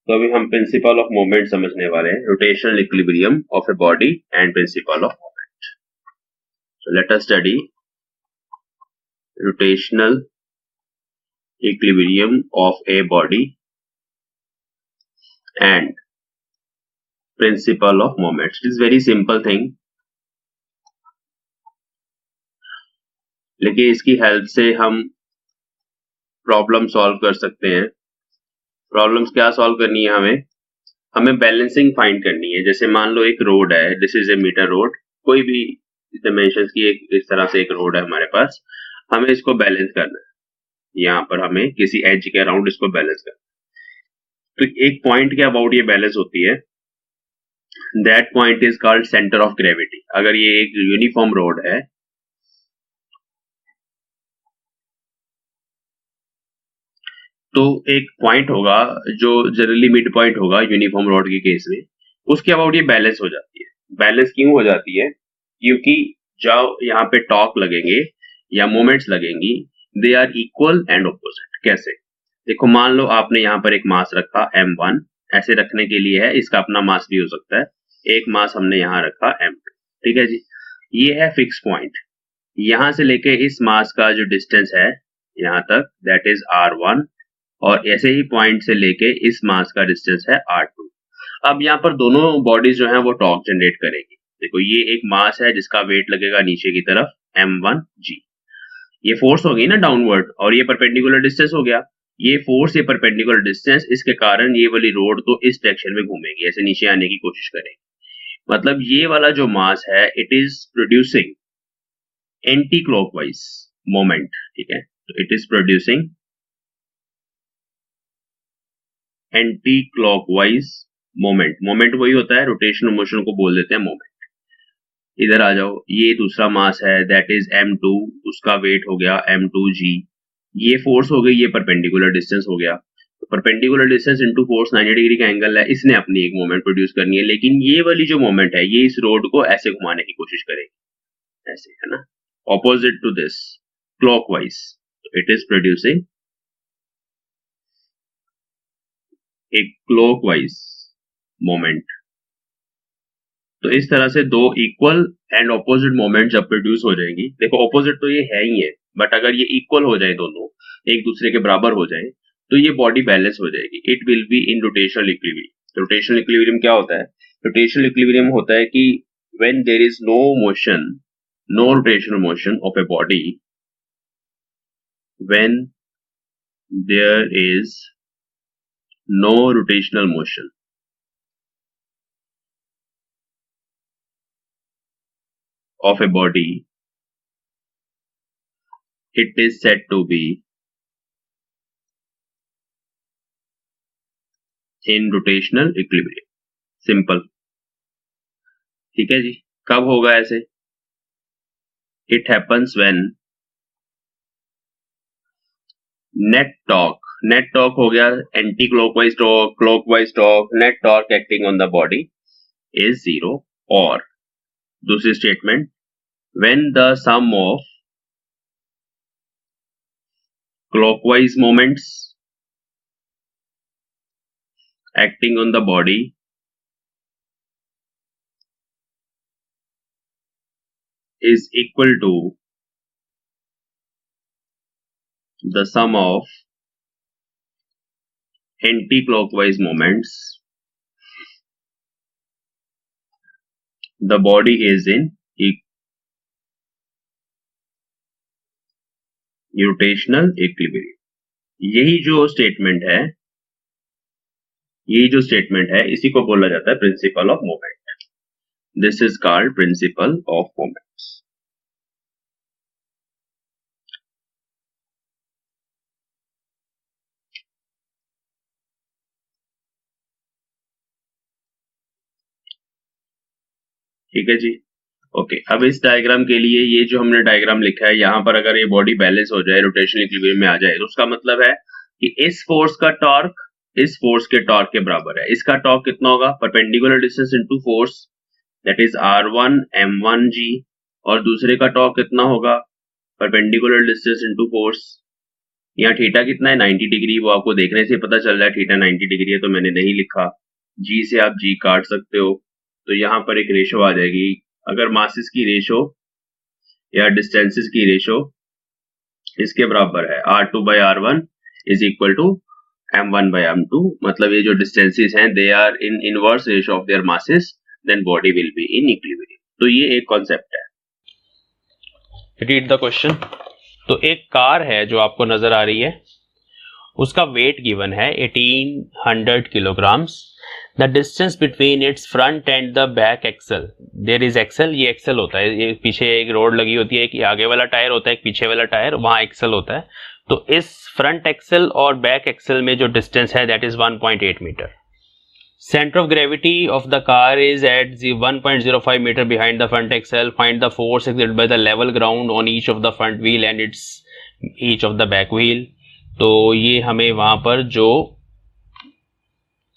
तो अभी हम प्रिंसिपल ऑफ मोमेंट समझने वाले हैं, rotational equilibrium of a body and principle of moment. So let us study rotational equilibrium of a body and principle of moments. It is very simple thing, लेकिन इसकी help से हम problem solve कर सकते हैं. प्रॉब्लम्स क्या solve करनी है? हमें बैलेंसिंग फाइंड करनी है. जैसे मान लो एक रोड है, this is a metre road, कोई भी डायमेंशंस की एक इस तरह से एक रोड है हमारे पास. हमें इसको बैलेंस करना है. यहाँ पर हमें किसी एज के अराउंड इसको बैलेंस करना है. तो एक पॉइंट के अबाउट ये बैलेंस होती है, that point is called centre of gravity. अगर ये एक यूनिफॉर्म रोड है, तो एक पॉइंट होगा जो जनरली मिड पॉइंट होगा यूनिफॉर्म रोड के केस में, उसके अबाउट ये बैलेंस हो जाती है. बैलेंस क्यों हो जाती है? क्योंकि जब यहाँ पे टॉर्क लगेंगे या मोमेंट्स लगेंगी, they are equal and opposite. कैसे? देखो, मान लो आपने यहाँ पर एक मास रखा m1, ऐसे रखने के लिए है, इसका अपना मास भी हो सकता है. एक मास हमने यहाँ रखा m2, ठीक है जी. ये है फिक्स पॉइंट. यहाँ से लेके इस मास का जो डिस्टेंस है यहाँ तक, दैट इज r1, और ऐसे ही पॉइंट से लेके इस मास का डिस्टेंस है r2. अब यहाँ पर दोनों बॉडीज जो है वो टॉर्क जनरेट करेगी. देखो, ये एक मास है जिसका वेट लगेगा नीचे की तरफ m1g. ये फोर्स होगी ना डाउनवर्ड, और ये परपेंडिकुलर डिस्टेंस हो गया. ये फोर्स, ये परपेंडिकुलर डिस्टेंस, इसके कारण ये वाली रोड तो इस डायरेक्शन में घूमेगी, ऐसे नीचे आने की कोशिश करेगी. मतलब ये वाला जो मास है, it is producing anti clockwise moment. ठीक है, तो it is producing anti clockwise moment. Moment वही होता है, रोटेशनल मोशन को बोल देते हैं मोमेंट. इधर आ जाओ, ये दूसरा मास है, दैट इज m2, उसका वेट हो गया m2g. ये फोर्स हो गई, ये परपेंडिकुलर डिस्टेंस हो गया. तो perpendicular distance into force 90 degree का एंगल है, इसने अपनी एक मोमेंट प्रोड्यूस करनी है. लेकिन ये वाली जो मोमेंट है, ये इस रोड को ऐसे घुमाने की कोशिश करेगी, ऐसे, है ना, opposite to this, clockwise. It is producing एक क्लॉकवाइज मोमेंट. तो इस तरह से दो इक्वल एंड ऑपोजिट मोमेंट जब प्रोड्यूस हो जाएंगी, देखो ऑपोजिट तो ये है ही है, बट अगर ये इक्वल हो जाए, दोनों एक दूसरे के बराबर हो जाए, तो ये बॉडी बैलेंस हो जाएगी. It will be in rotational equilibrium. Rotational equilibrium क्या होता है? रोटेशनल इक्विलिब्रियम होता है कि when there is no motion, no rotational motion of a body, when there is no rotational motion of a body, it is said to be in rotational equilibrium. Simple. ठीक है जी. कब होगा ऐसे? It happens when net torque हो गया anti clockwise torque, clockwise torque, net torque acting on the body is 0. और दूसरी statement, when the sum of clockwise moments acting on the body is equal to the sum of anti-clockwise moments, the body is in rotational equilibrium. यही जो statement है, इसी को बोला जाता है principle of moment. This is called principle of moments. ठीक है जी. ओके, अब इस डायग्राम के लिए ये जो हमने डायग्राम लिखा है, यहाँ पर अगर ये बॉडी बैलेंस हो जाए, रोटेशनल इक्विलिब्रियम में आ जाए, तो उसका मतलब है कि इस फोर्स का टॉर्क इस फोर्स के टॉर्क के बराबर है. इसका टॉर्क कितना होगा? Perpendicular distance into force, that is r1 m1g. और दूसरे का टॉर्क कितना होगा? परपेंडिकुलर डिस्टेंस इनटू फोर्स, यहाँ थीटा कितना है 90 डिग्री, वो आपको देखने से पता चल रहा है थीटा 90 डिग्री है, तो मैंने नहीं लिखा। जी से आप जी काट सकते हो, तो यहाँ पर एक रेशो आ जाएगी। अगर मासेस की रेशो या डिस्टेंसेस की रेशो इसके बराबर है R2/R1 is equal to M1/M2, मतलब ये जो डिस्टेंसेस हैं they are in inverse ratio of their masses, then body will be in equilibrium. तो ये एक कॉन्सेप्ट है। Read the question. तो एक कार है जो आपको नजर आ रही है, उसका वेट गिवन है 1800 kilograms. The distance between its front and the back axle, there is axle, ये एक्सल होता है, ये पीछे एक रोड लगी होती है, एक आगे वाला टायर होता है, एक पीछे वाला टायर, वहां एक्सल होता है। तो इस फ्रंट एक्सल और बैक एक्सल में जो डिस्टेंस है that is 1.8 metre. Center of gravity of the car is at the 1.05 meter behind the front axle. Find the force exerted by the level ground on each of the front wheel and each of the back wheel. तो ये हमें वहां पर जो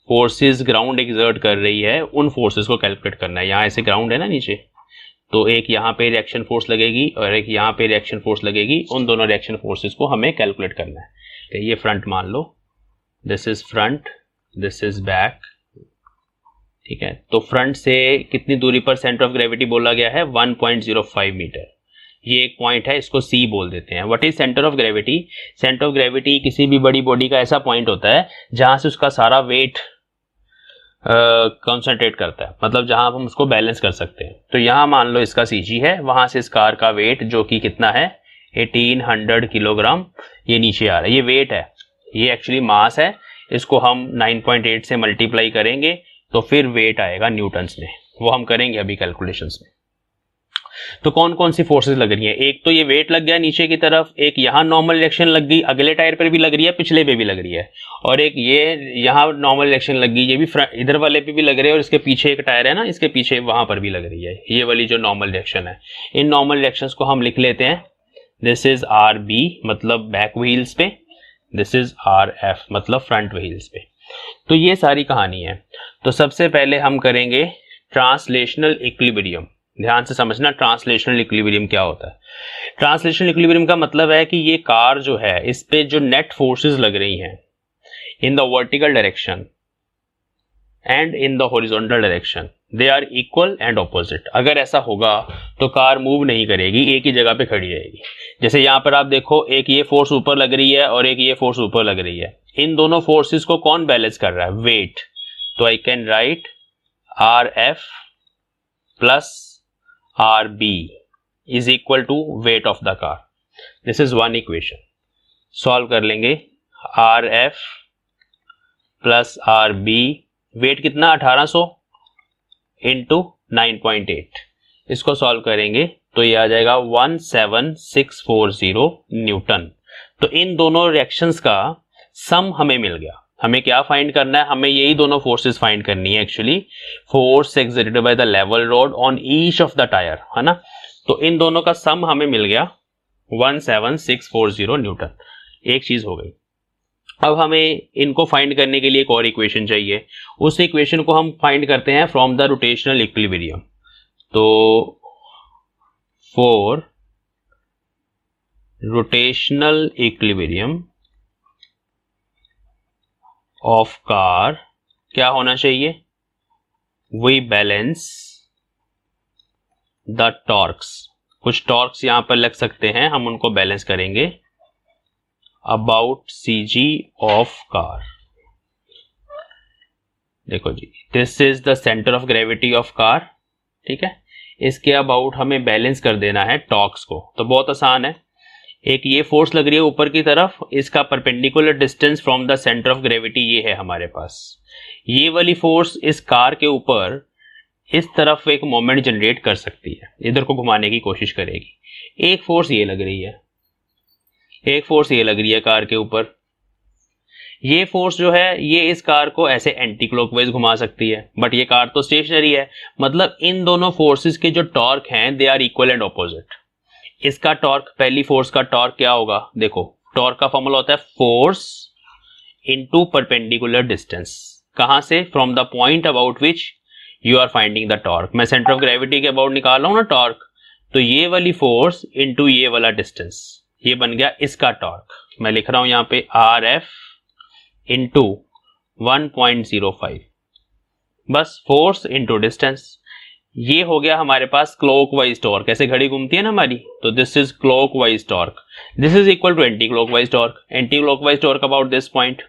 forces ground exert कर रही है उन फोर्सेस को कैलकुलेट करना है। यहाँ ऐसे ग्राउंड है ना नीचे, तो एक यहाँ पे रिएक्शन फोर्स लगेगी और एक यहाँ पे रिएक्शन फोर्स लगेगी, उन दोनों रिएक्शन फोर्सेस को हमें कैलकुलेट करना है। ये फ्रंट मान लो, this is front, this is back, ठीक है। तो फ्रंट से कितनी दूरी पर सेंटर ऑफ ग्रेविटी बोला गया है 1.05 मीटर। ये एक पॉइंट है, इसको सी बोल देते हैं। What is centre of gravity? Centre of gravity किसी भी बड़ी बॉडी का ऐसा पॉइंट होता है जहां से उसका सारा वेट कंसंट्रेट करता है, मतलब जहां हम उसको बैलेंस कर सकते हैं। तो यहां मान लो इसका सीजी है, वहां से इस कार का वेट जो कि कितना है 1800 किलोग्राम, ये नीचे आ रहा है, ये वेट है, ये एक्चुअली मास है। इसको हम 9.8 से मल्टीप्लाई करेंगे तो फिर वेट आएगा न्यूटन्स में, वो हम करेंगे अभी कैलकुलेशंस में। तो कौन कौन सी फोर्सेस लग रही हैं? एक तो ये वेट लग गया नीचे की तरफ, एक यहाँ नॉर्मल रिएक्शन लग गई, अगले टायर पर भी लग रही है, पिछले पे भी लग रही है, और एक ये यहाँ नॉर्मल रिएक्शन लग गई, ये भी इधर वाले पे भी लग रही है, और इसके पीछे एक टायर है ना, इसके पीछे वहां पर भी लग रही है, ये वाली जो नॉर्मल रिएक्शन है। इन नॉर्मल रिएक्शंस को हम लिख लेते हैं, दिस इज RB मतलब बैक व्हील्स पे, दिस इज RF मतलब फ्रंट व्हील्स पे। तो ये सारी कहानी है। तो सबसे पहले हम करेंगे ट्रांसलेशनल इक्विलिब्रियम। ध्यान से समझना ट्रांसलेशनल इक्विलिब्रियम क्या होता है। ट्रांसलेशनल इक्विलिब्रियम का मतलब है कि ये कार जो है इस पे जो नेट फोर्सेस लग रही हैं in the vertical direction and in the horizontal direction, they are equal and opposite. अगर ऐसा होगा तो कार मूव नहीं करेगी, एक ही जगह पे खड़ी रहेगी। जैसे यहाँ पर आप देखो, एक ये फोर्स ऊपर लग रही है और एक ये फोर्स ऊपर लग रही है, इन दोनों फोर्सेस को कौन बैलेंस कर रहा है? वेट। तो I can write RF plus RB is equal to weight of the car. This is one equation. Solve कर लेंगे, RF प्लस RB, वेट कितना 1800 इंटू 9.8, इसको सॉल्व करेंगे तो ये आ जाएगा 17640 न्यूटन। तो इन दोनों रिएक्शंस का सम हमें मिल गया। हमें क्या फाइंड करना है? हमें यही दोनों फोर्सेस फाइंड करनी है actually, force exerted by the level road on each of the tyre, है ना। तो इन दोनों का सम हमें मिल गया 17640 न्यूटन। एक चीज हो गई। अब हमें इनको फाइंड करने के लिए एक और इक्वेशन चाहिए। उस इक्वेशन को हम फाइंड करते हैं फ्रॉम द रोटेशनल इक्विलिब्रियम। तो for rotational equilibrium of car क्या होना चाहिए? We balance the torques. कुछ टॉर्क्स यहां पर लग सकते हैं, हम उनको बैलेंस करेंगे अबाउट CG ऑफ कार। देखो जी, this is the centre of gravity of car, ठीक है। इसके अबाउट हमें बैलेंस कर देना है टॉर्क्स को। तो बहुत आसान है, एक ये फोर्स लग रही है ऊपर की तरफ, इसका perpendicular distance from the centre of gravity ये है हमारे पास। ये वाली फोर्स इस कार के ऊपर इस तरफ एक मोमेंट जनरेट कर सकती है, इधर को घुमाने की कोशिश करेगी। एक फोर्स ये लग रही है, एक फोर्स ये लग रही है कार के ऊपर। ये फोर्स जो है ये इस कार को ऐसे एंटी क्लॉकवाइज घुमा सकती है, बट ये कार तो स्टेशनरी है। मतलब इन दोनों फोर्सेस के जो टॉर्क हैं they are equal and opposite. इसका टॉर्क, पहली फोर्स का टॉर्क क्या होगा? देखो, टॉर्क का फॉर्मूला होता है फोर्स इनटू परपेंडिकुलर डिस्टेंस। कहां से? From the point about which you are finding the torque. मैं सेंटर ऑफ ग्रेविटी के अबाउट निकाल रहा हूं ना टॉर्क, तो ये वाली फोर्स इनटू ये वाला डिस्टेंस, ये बन गया इसका टॉर्क। मैं लिख रहा हूं यहां पे आर एफ इंटू 1.05, बस फोर्स इंटू डिस्टेंस। ये हो गया हमारे पास क्लॉकवाइज टॉर्क, ऐसे घड़ी घूमती है ना हमारी, तो this is clockwise torque, this is equal to anti clockwise torque. Anti clockwise torque about this point,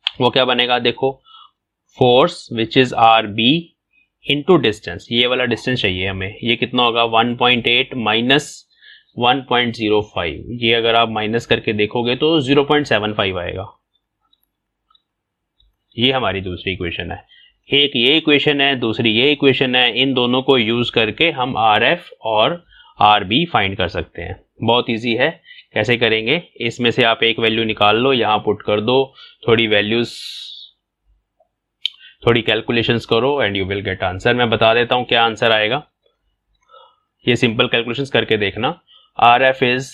वो क्या बनेगा देखो, force which is R B into distance, ये वाला डिस्टेंस चाहिए हमें, ये कितना होगा 1.8 माइनस 1.05, ये अगर आप माइनस करके देखोगे तो 0.75 आएगा। ये हमारी दूसरी इक्वेशन है। एक ये इक्वेशन है, दूसरी ये इक्वेशन है, इन दोनों को यूज करके हम आर एफ और आर बी फाइंड कर सकते हैं। बहुत इजी है, कैसे करेंगे, इसमें से आप एक वैल्यू निकाल लो, यहां पुट कर दो, थोड़ी वैल्यूज, थोड़ी कैलकुलेशंस करो and you will get answer. मैं बता देता हूं क्या आंसर आएगा, ये सिंपल कैलकुलेशंस करके देखना। R F is,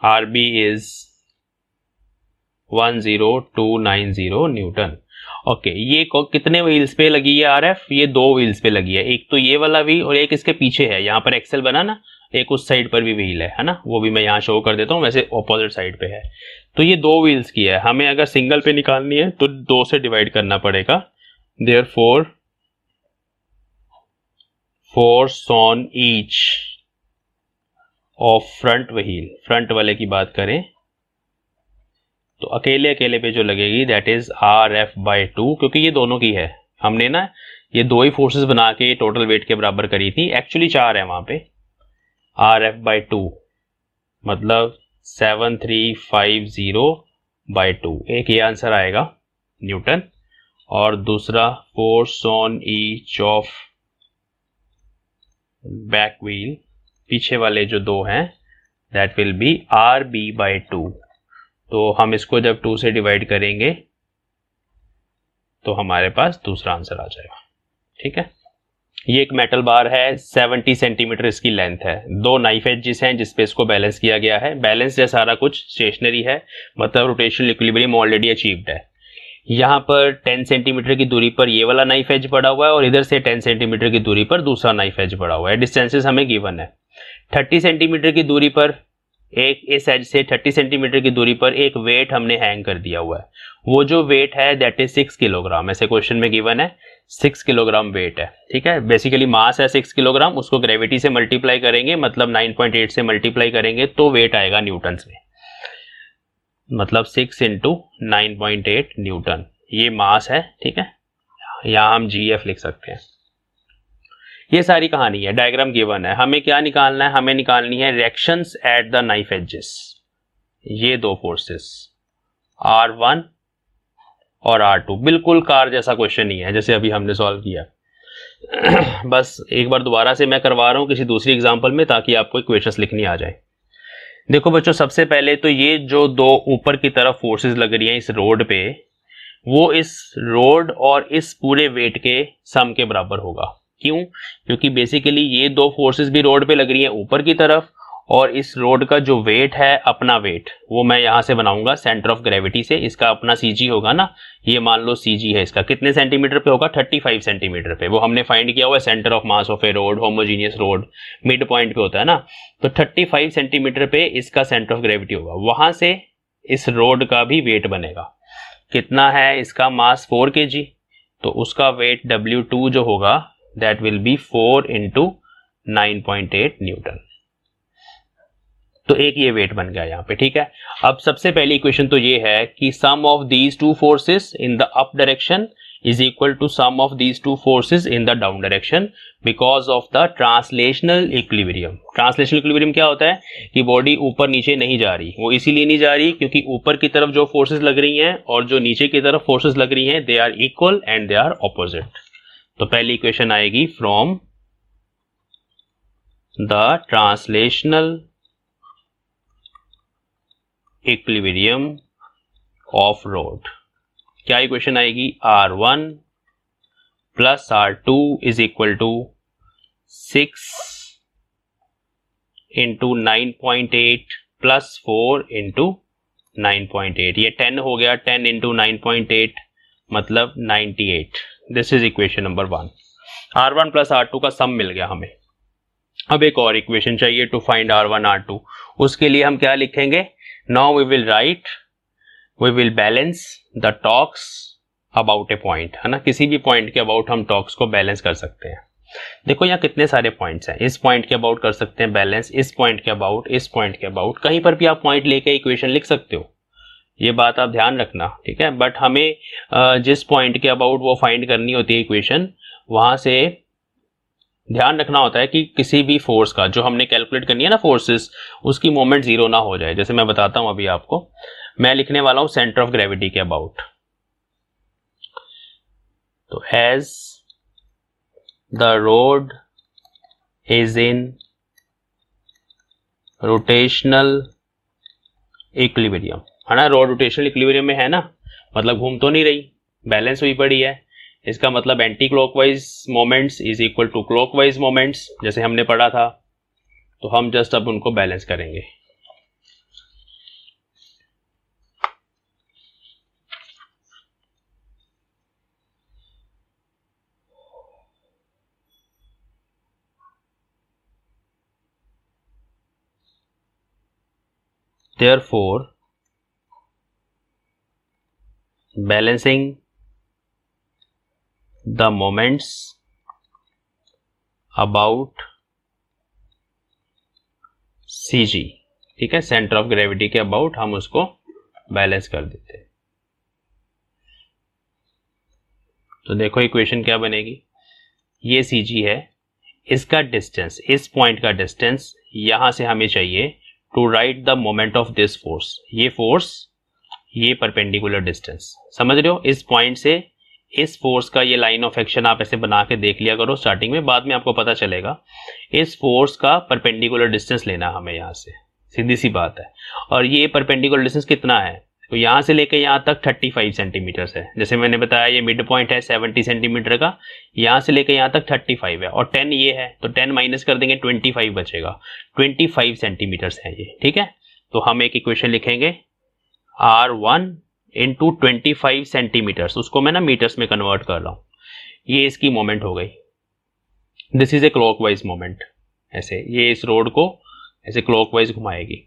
R B is 10290 newton. Okay, ये कितने व्हील्स पे लगी है आर एफ, ये 2 व्हील्स पे लगी है, एक तो ये वाला व्हील और एक इसके पीछे है, यहाँ पर एक्सेल बना ना, एक उस साइड पर भी व्हील है ना, वो भी मैं यहाँ शो कर देता हूँ, वैसे ऑपोजिट साइड पे है। तो ये 2 व्हील्स की है, हमें अगर सिंगल पे निकालनी है तो 2 से डिवाइड करना पड़ेगा। Therefore force on each of front wheel, front वाले की बात करें तो अकेले अकेले पे जो लगेगी that is R F by 2, क्योंकि ये दोनों की है, हमने ना ये 2 ही फोर्सेस बना के टोटल वेट के बराबर करी थी, एक्चुअली 4 है वहां पे। आर एफ बाई 2 मतलब 7350 बाई 2, एक ये आंसर आएगा न्यूटन, और दूसरा force on each of back wheel, पीछे वाले जो 2 हैं, that will be R B by 2। तो हम इसको जब 2 से डिवाइड करेंगे तो हमारे पास दूसरा आंसर आ जाएगा। ठीक है, ये एक मेटल बार है, 70 सेंटीमीटर इसकी लेंथ है, 2 नाइफ एजेस हैं जिसपे इसको बैलेंस किया गया है। बैलेंस या सारा कुछ स्टेशनरी है, मतलब रोटेशनल इक्विलिब्रियम ऑलरेडी अचीव्ड है। यहाँ पर 10 सेंटीमीटर की दूरी पर ये वाला नाइफ एज पड़ा हुआ है और इधर से 10 सेंटीमीटर की दूरी पर दूसरा नाइफ एज पड़ा हुआ है। डिस्टेंसेस हमें गिवन है। 30 सेंटीमीटर की दूरी पर एक, इस एज से 30 सेंटीमीटर की दूरी पर एक वेट हमने हैंग कर दिया हुआ है, वो जो वेट है दैट इज 6 किलोग्राम, ऐसे क्वेश्चन में गिवन है 6 किलोग्राम वेट है। ठीक है, बेसिकली मास है 6 किलोग्राम, उसको ग्रेविटी से मल्टीप्लाई करेंगे, मतलब 9.8 से मल्टीप्लाई करेंगे तो वेट आएगा न्यूटन्स में, मतलब 6 इंटू 9.8 न्यूटन, ये मास है। ठीक है, यहाँ हम GF लिख सकते हैं। ये सारी कहानी है, डायग्राम गिवन है, हमें क्या निकालना है, हमें निकालनी है reactions at the knife edges. ये 2 फोर्सेस R1 और R2, बिल्कुल कार जैसा क्वेश्चन ही है जैसे अभी हमने सॉल्व किया। बस एक बार दोबारा से मैं करवा रहा हूं किसी दूसरी एग्जांपल में, ताकि आपको इक्वेशंस लिखनी आ जाए। देखो बच्चों, सबसे पहले तो ये जो 2 ऊपर की तरफ फोर्सेस लग रही हैं इस रोड पे, वो इस रोड और इस पूरे वेट के सम के बराबर होगा। क्यों? क्योंकि बेसिकली ये 2 फोर्सेस भी रोड पे लग रही हैं ऊपर की तरफ, और इस रोड का जो वेट है, अपना वेट, वो मैं यहां से बनाऊंगा सेंटर ऑफ ग्रेविटी से, इसका अपना CG होगा ना, ये मान लो CG है इसका, कितने सेंटीमीटर पे होगा, 35 सेंटीमीटर पे, वो हमने फाइंड किया हुआ है centre of mass of A road, homogeneous road mid point पे होता है ना, तो 35 सेंटीमीटर पे इसका सेंटर ऑफ ग्रेविटी होगा, वहां से इस रोड का भी वेट बनेगा। कितना है इसका मास, 4 kg, तो उसका वेट W2 जो होगा that will be 4 into 9.8 Newton. तो एक ये वेट बन गया यहाँ पे। ठीक है, अब सबसे पहली इक्वेशन तो ये है कि sum of these 2 forces in the up direction is equal to sum of these 2 forces in the down direction because of the translational equilibrium. Translational equilibrium क्या होता है कि बॉडी ऊपर नीचे नहीं जा रही, वो इसीलिए नहीं जा रही क्योंकि ऊपर की तरफ जो फोर्सेस लग रही हैं और जो नीचे की तरफ फोर्सेस लग रही हैं, they are equal and they are opposite. तो पहली इक्वेशन आएगी from the translational equilibrium of road. क्या इक्वेशन आएगी, R1 plus R2 is equal to 6 into 9.8 plus 4 into 9.8, ये 10 हो गया, 10 इंटू 9.8 मतलब 98। This is equation number 1। R1 plus R2 का सम मिल गया हमें। अब एक और इक्वेशन चाहिए टू फाइंड R1 R2। उसके लिए हम क्या लिखेंगे, now we will balance the torques about a point, है ना, किसी भी पॉइंट के अबाउट हम टॉर्क्स को बैलेंस कर सकते हैं। देखो यहाँ कितने सारे पॉइंट्स हैं, इस पॉइंट के अबाउट कर सकते हैं बैलेंस, इस पॉइंट के अबाउट, इस पॉइंट के अबाउट, कहीं पर भी आप पॉइंट लेके इक्वेशन लिख सकते हो, ये बात आप ध्यान रखना, ठीक है। बट हमें जिस पॉइंट के अबाउट वो फाइंड करनी होती है इक्वेशन, वहां से ध्यान रखना होता है कि किसी भी फोर्स का जो हमने कैलकुलेट करनी है ना फोर्सेस, उसकी मोमेंट जीरो ना हो जाए। जैसे मैं बताता हूं अभी आपको, मैं लिखने वाला हूं सेंटर ऑफ ग्रेविटी के अबाउट। तो as the road is in rotational equilibrium, है ना, रोड रोटेशनल इक्विलिब्रियम में है ना, मतलब घूम तो नहीं रही, बैलेंस हुई पड़ी है। इसका मतलब anti clockwise moments is equal to clockwise moments, जैसे हमने पढ़ा था। तो हम जस्ट अब उनको बैलेंस करेंगे। Therefore, balancing the moments about CG, ठीक है, सेंटर ऑफ ग्रेविटी के अबाउट हम उसको बैलेंस कर देते हैं। तो देखो इक्वेशन क्या बनेगी, ये CG है, इसका डिस्टेंस, इस पॉइंट का डिस्टेंस यहां से हमें चाहिए to write the moment of this force, ये फोर्स, ये परपेंडिकुलर डिस्टेंस, समझ रहे हो, इस पॉइंट से इस फोर्स का ये लाइन ऑफ एक्शन आप ऐसे बना के देख लिया करो स्टार्टिंग में, बाद में आपको पता चलेगा। इस फोर्स का परपेंडिकुलर डिस्टेंस लेना हमें यहाँ से, सीधी सी बात है। और ये परपेंडिकुलर डिस्टेंस कितना है, तो यहाँ से लेकर यहाँ तक 35 सेंटीमीटर है। जैसे मैंने बताया ये मिड पॉइंट है 70 सेंटीमीटर का, यहाँ से लेकर यहाँ तक 35 है, और 10 ये है, तो 10 माइनस कर देंगे 25 बचेगा, 25 सेंटीमीटर है ये, ठीक है। तो हम एक इक्वेशन लिखेंगे R1 इंटू 25 सेंटीमीटर्स, उसको मैं ना मीटर्स में कन्वर्ट कर रहा हूँ, ये इसकी मोमेंट हो गई। This is A clockwise moment, ऐसे ये इस रोड को ऐसे क्लॉकवाइज घुमाएगी।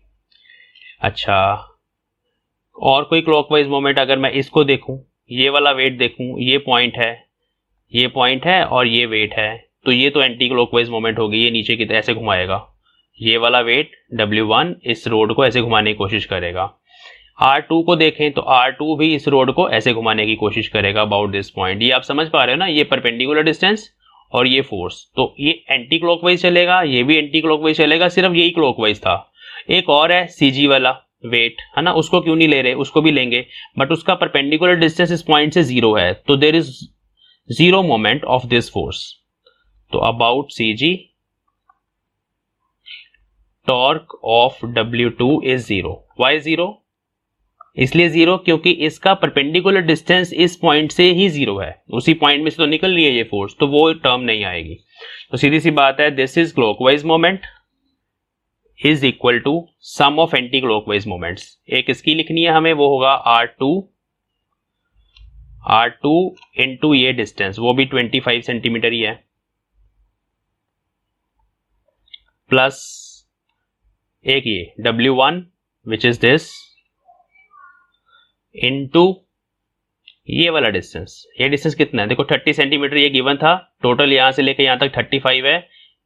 अच्छा, और कोई क्लॉकवाइज मोमेंट अगर मैं इसको देखूं, ये वाला वेट देखूं, ये पॉइंट है, ये पॉइंट है और ये वेट है, तो ये तो एंटी क्लॉकवाइज मोमेंट होगी, ये नीचे की ऐसे घुमाएगा। ये वाला वेट W1 इस रोड को ऐसे घुमाने की कोशिश करेगा। R2 को देखें तो R2 भी इस रोड को ऐसे घुमाने की कोशिश करेगा अबाउट दिस पॉइंट। ये आप समझ पा रहे हो ना, ये परपेंडिकुलर डिस्टेंस और ये फोर्स, तो ये एंटी क्लॉकवाइज चलेगा, ये भी एंटी क्लॉकवाइज चलेगा, सिर्फ यही क्लॉकवाइज था। एक और है CG वाला वेट, है ना, उसको क्यों नहीं ले रहे, उसको भी लेंगे, बट उसका परपेंडिकुलर डिस्टेंस इस पॉइंट से 0 है, तो there is 0 moment of this force. तो about CG torque of W2 is 0। Why 0? इसलिए 0 क्योंकि इसका परपेंडिकुलर डिस्टेंस इस पॉइंट से ही 0 है, उसी पॉइंट में से तो निकल रही है ये फोर्स, तो वो टर्म नहीं आएगी। तो सीधी सी बात है, this is clockwise moment is equal to sum of anti clockwise moments. एक इसकी लिखनी है हमें, वो होगा R2 इंटू ये डिस्टेंस, वो भी 25 सेंटीमीटर ही है, प्लस एक ये W1 which is this into ये वाला डिस्टेंस। ये डिस्टेंस कितना है, देखो 30 सेंटीमीटर ये गिवन था, टोटल यहां से लेकर यहां तक 35 है,